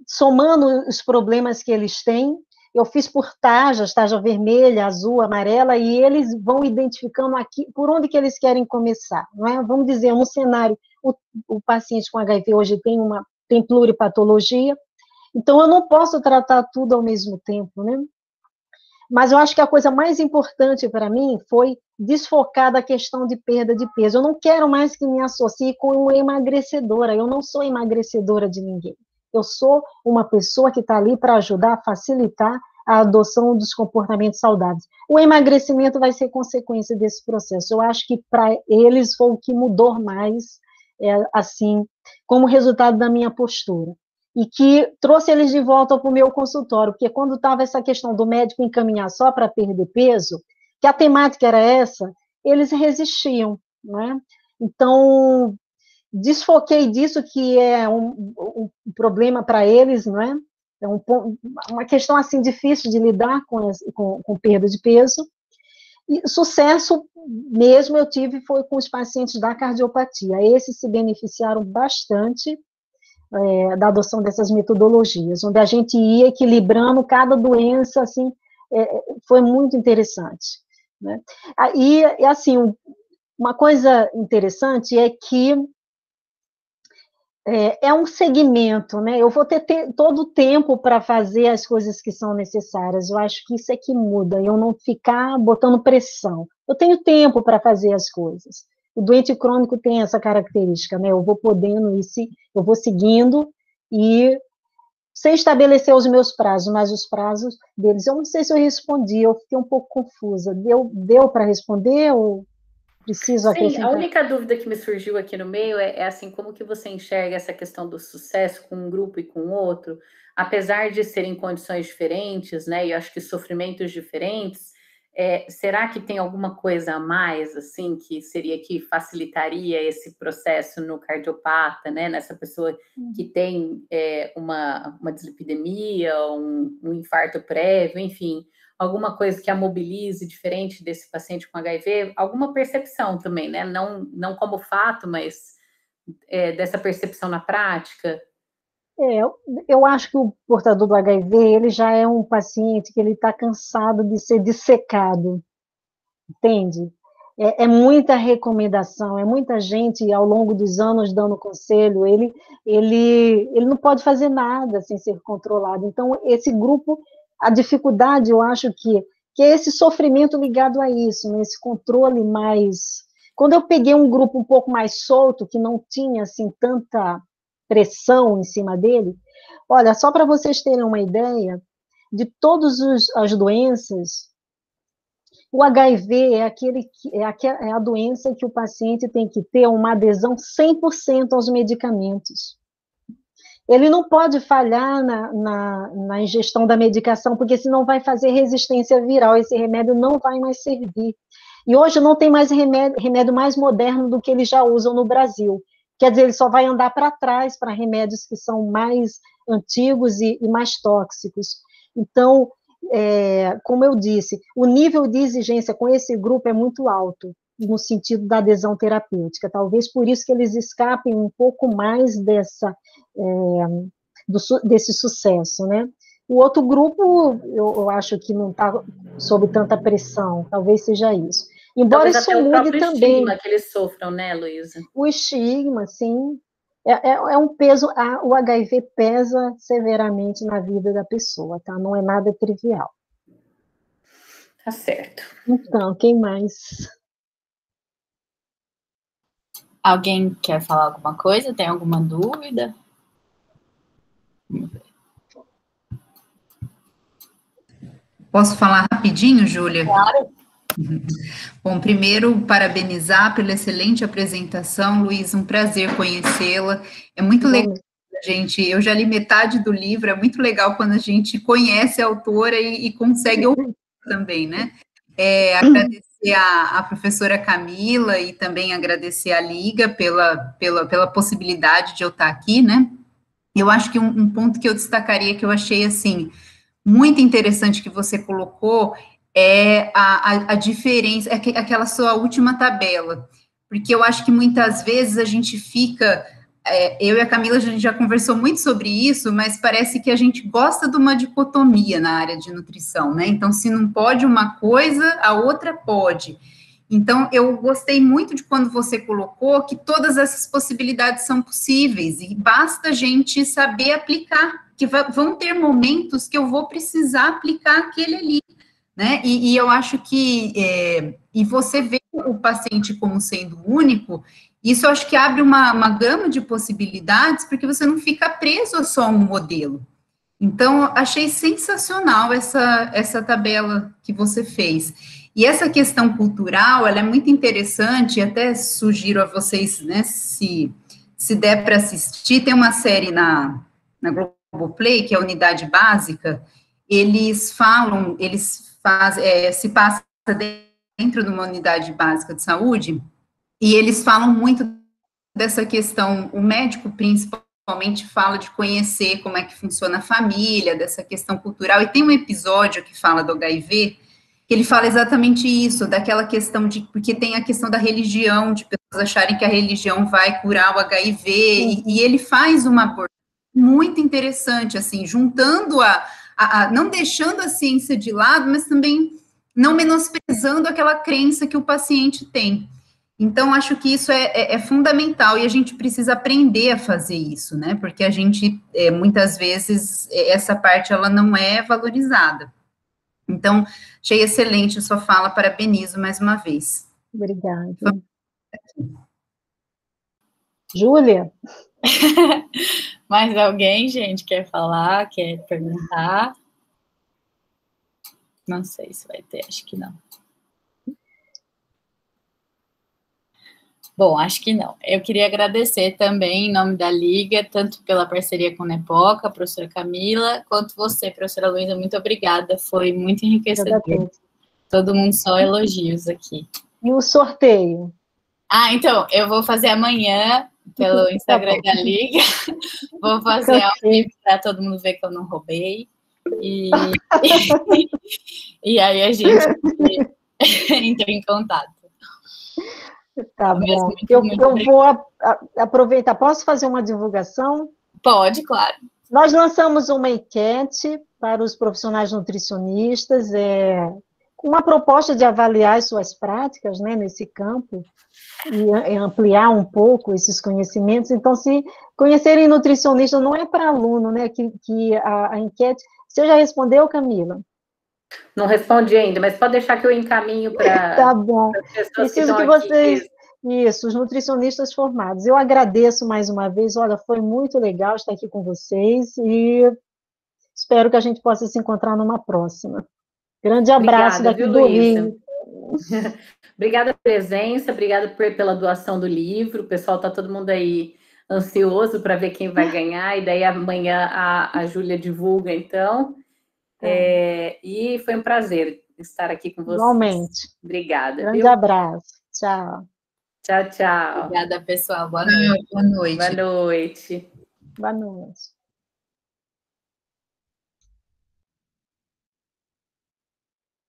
somando os problemas que eles têm. Eu fiz por taja vermelha, azul, amarela, e eles vão identificando aqui por onde que eles querem começar, não é? Vamos dizer, um cenário, o paciente com HIV hoje tem pluripatologia, então eu não posso tratar tudo ao mesmo tempo, né? Mas eu acho que a coisa mais importante para mim foi desfocar da questão de perda de peso. Eu não quero mais que me associe com uma emagrecedora. Eu não sou emagrecedora de ninguém. Eu sou uma pessoa que está ali para ajudar a facilitar a adoção dos comportamentos saudáveis. O emagrecimento vai ser consequência desse processo. Eu acho que para eles foi o que mudou mais, assim, como resultado da minha postura. E que trouxe eles de volta para o meu consultório, porque quando estava essa questão do médico encaminhar só para perder peso, que a temática era essa, eles resistiam, né? Então, desfoquei disso, que é um problema para eles, não é? É uma questão, assim, difícil de lidar com perda de peso. E sucesso mesmo eu tive foi com os pacientes da cardiopatia. Esses se beneficiaram bastante da adoção dessas metodologias, onde a gente ia equilibrando cada doença, assim, foi muito interessante, né? E, assim, uma coisa interessante é que é um segmento, né? Eu vou ter todo o tempo para fazer as coisas que são necessárias, eu acho que isso é que muda, eu não ficar botando pressão. Eu tenho tempo para fazer as coisas. O doente crônico tem essa característica, né? Eu vou podendo eu vou seguindo e sem estabelecer os meus prazos, mas os prazos deles. Eu não sei se eu respondi, eu fiquei um pouco confusa. Deu para responder ou preciso acrescentar? Sim, a única dúvida que me surgiu aqui no meio é assim, como que você enxerga essa questão do sucesso com um grupo e com outro, apesar de serem condições diferentes, né? E eu acho que sofrimentos diferentes, será que tem alguma coisa a mais, assim, que facilitaria esse processo no cardiopata, né? Nessa pessoa que tem uma dislipidemia, um infarto prévio, enfim, alguma coisa que a mobilize diferente desse paciente com HIV, alguma percepção também, né? Não como fato, mas dessa percepção na prática. Eu acho que o portador do HIV, ele já é um paciente que ele está cansado de ser dissecado, entende? É muita recomendação, é muita gente ao longo dos anos dando conselho, ele não pode fazer nada sem ser controlado. Então, esse grupo, a dificuldade, eu acho que é esse sofrimento ligado a isso, né? Esse controle mais... Quando eu peguei um grupo um pouco mais solto, que não tinha, assim, tanta pressão em cima dele, olha, só para vocês terem uma ideia, de todas as doenças, o HIV é a doença que o paciente tem que ter uma adesão 100% aos medicamentos. Ele não pode falhar na ingestão da medicação, porque senão vai fazer resistência viral, esse remédio não vai mais servir. E hoje não tem mais remédio mais moderno do que eles já usam no Brasil. Quer dizer, ele só vai andar para trás para remédios que são mais antigos e mais tóxicos. Então, como eu disse, o nível de exigência com esse grupo é muito alto, no sentido da adesão terapêutica. Talvez por isso que eles escapem um pouco mais desse sucesso, né? O outro grupo, eu acho que não está sob tanta pressão, talvez seja isso. Embora talvez isso até mude o próprio também. estigma que eles sofram, né, Luísa? O estigma, sim, é um peso, o HIV pesa severamente na vida da pessoa, tá? Não é nada trivial. Tá certo. Então, quem mais? Alguém quer falar alguma coisa? Tem alguma dúvida? Posso falar rapidinho, Júlia? Claro. Bom, primeiro, parabenizar pela excelente apresentação, Luísa, um prazer conhecê-la. É muito legal, gente, eu já li metade do livro, é muito legal quando a gente conhece a autora e consegue ouvir também, né? Agradecer a professora Camila e também agradecer a Liga pela possibilidade de eu estar aqui, né? Eu acho que um ponto que eu destacaria, que eu achei, assim, muito interessante que você colocou, é a diferença, aquela sua última tabela, porque eu acho que muitas vezes a gente fica, eu e a Camila, a gente já conversou muito sobre isso, mas parece que a gente gosta de uma dicotomia na área de nutrição, né? Então, se não pode uma coisa, a outra pode. Então, eu gostei muito de quando você colocou que todas essas possibilidades são possíveis, e basta a gente saber aplicar, que vão ter momentos que eu vou precisar aplicar aquele ali, né? E eu acho que, e você vê o paciente como sendo único, isso eu acho que abre uma gama de possibilidades, porque você não fica preso a só um modelo. Então, achei sensacional essa tabela que você fez. E essa questão cultural, ela é muito interessante, até sugiro a vocês, né, se der para assistir, tem uma série na Globoplay, que é a Unidade Básica, se passa dentro de uma unidade básica de saúde, e eles falam muito dessa questão, o médico principalmente fala de conhecer como é que funciona a família, dessa questão cultural, e tem um episódio que fala do HIV, que ele fala exatamente isso, daquela questão porque tem a questão da religião, de pessoas acharem que a religião vai curar o HIV, e ele faz uma abordagem muito interessante, assim, juntando não deixando a ciência de lado, mas também não menosprezando aquela crença que o paciente tem. Então, acho que isso é fundamental, e a gente precisa aprender a fazer isso, né, porque a gente, muitas vezes, essa parte, ela não é valorizada. Então, achei excelente a sua fala, parabenizo mais uma vez. Obrigada. Júlia? Mais alguém, gente, quer falar, quer perguntar? Não sei se vai ter, acho que não. Bom, acho que não. Eu queria agradecer também, em nome da Liga, tanto pela parceria com a Nepoca, a professora Camila, quanto você, professora Luísa, muito obrigada, foi muito enriquecedor. Todo mundo só elogios aqui. E o sorteio? Ah, então, eu vou fazer amanhã pelo Instagram da Liga. Vou fazer ao vivo para todo mundo ver que eu não roubei. E aí a gente entra em contato. Tá bom. Eu vou aproveitar. Posso fazer uma divulgação? Pode, claro. Nós lançamos uma enquete para os profissionais nutricionistas, com uma proposta de avaliar as suas práticas, né, nesse campo, e ampliar um pouco esses conhecimentos. Então, se conhecerem nutricionista, não é para aluno, né, que a enquete... Você já respondeu, Camila? Não respondi ainda, mas pode deixar que eu encaminho para tá bom. as pessoas Preciso que vocês... Isso, os nutricionistas formados. Eu agradeço mais uma vez. Olha, foi muito legal estar aqui com vocês e espero que a gente possa se encontrar numa próxima. Grande abraço. Obrigada, daqui do Rio. Obrigada pela presença, obrigada pela doação do livro. O pessoal está todo mundo aí ansioso para ver quem vai ganhar, e daí amanhã a Júlia divulga, então. E foi um prazer estar aqui com vocês. Igualmente. Obrigada. Grande abraço. Tchau. Tchau, tchau. Obrigada, pessoal. Boa noite. Boa noite. Boa noite. Boa noite.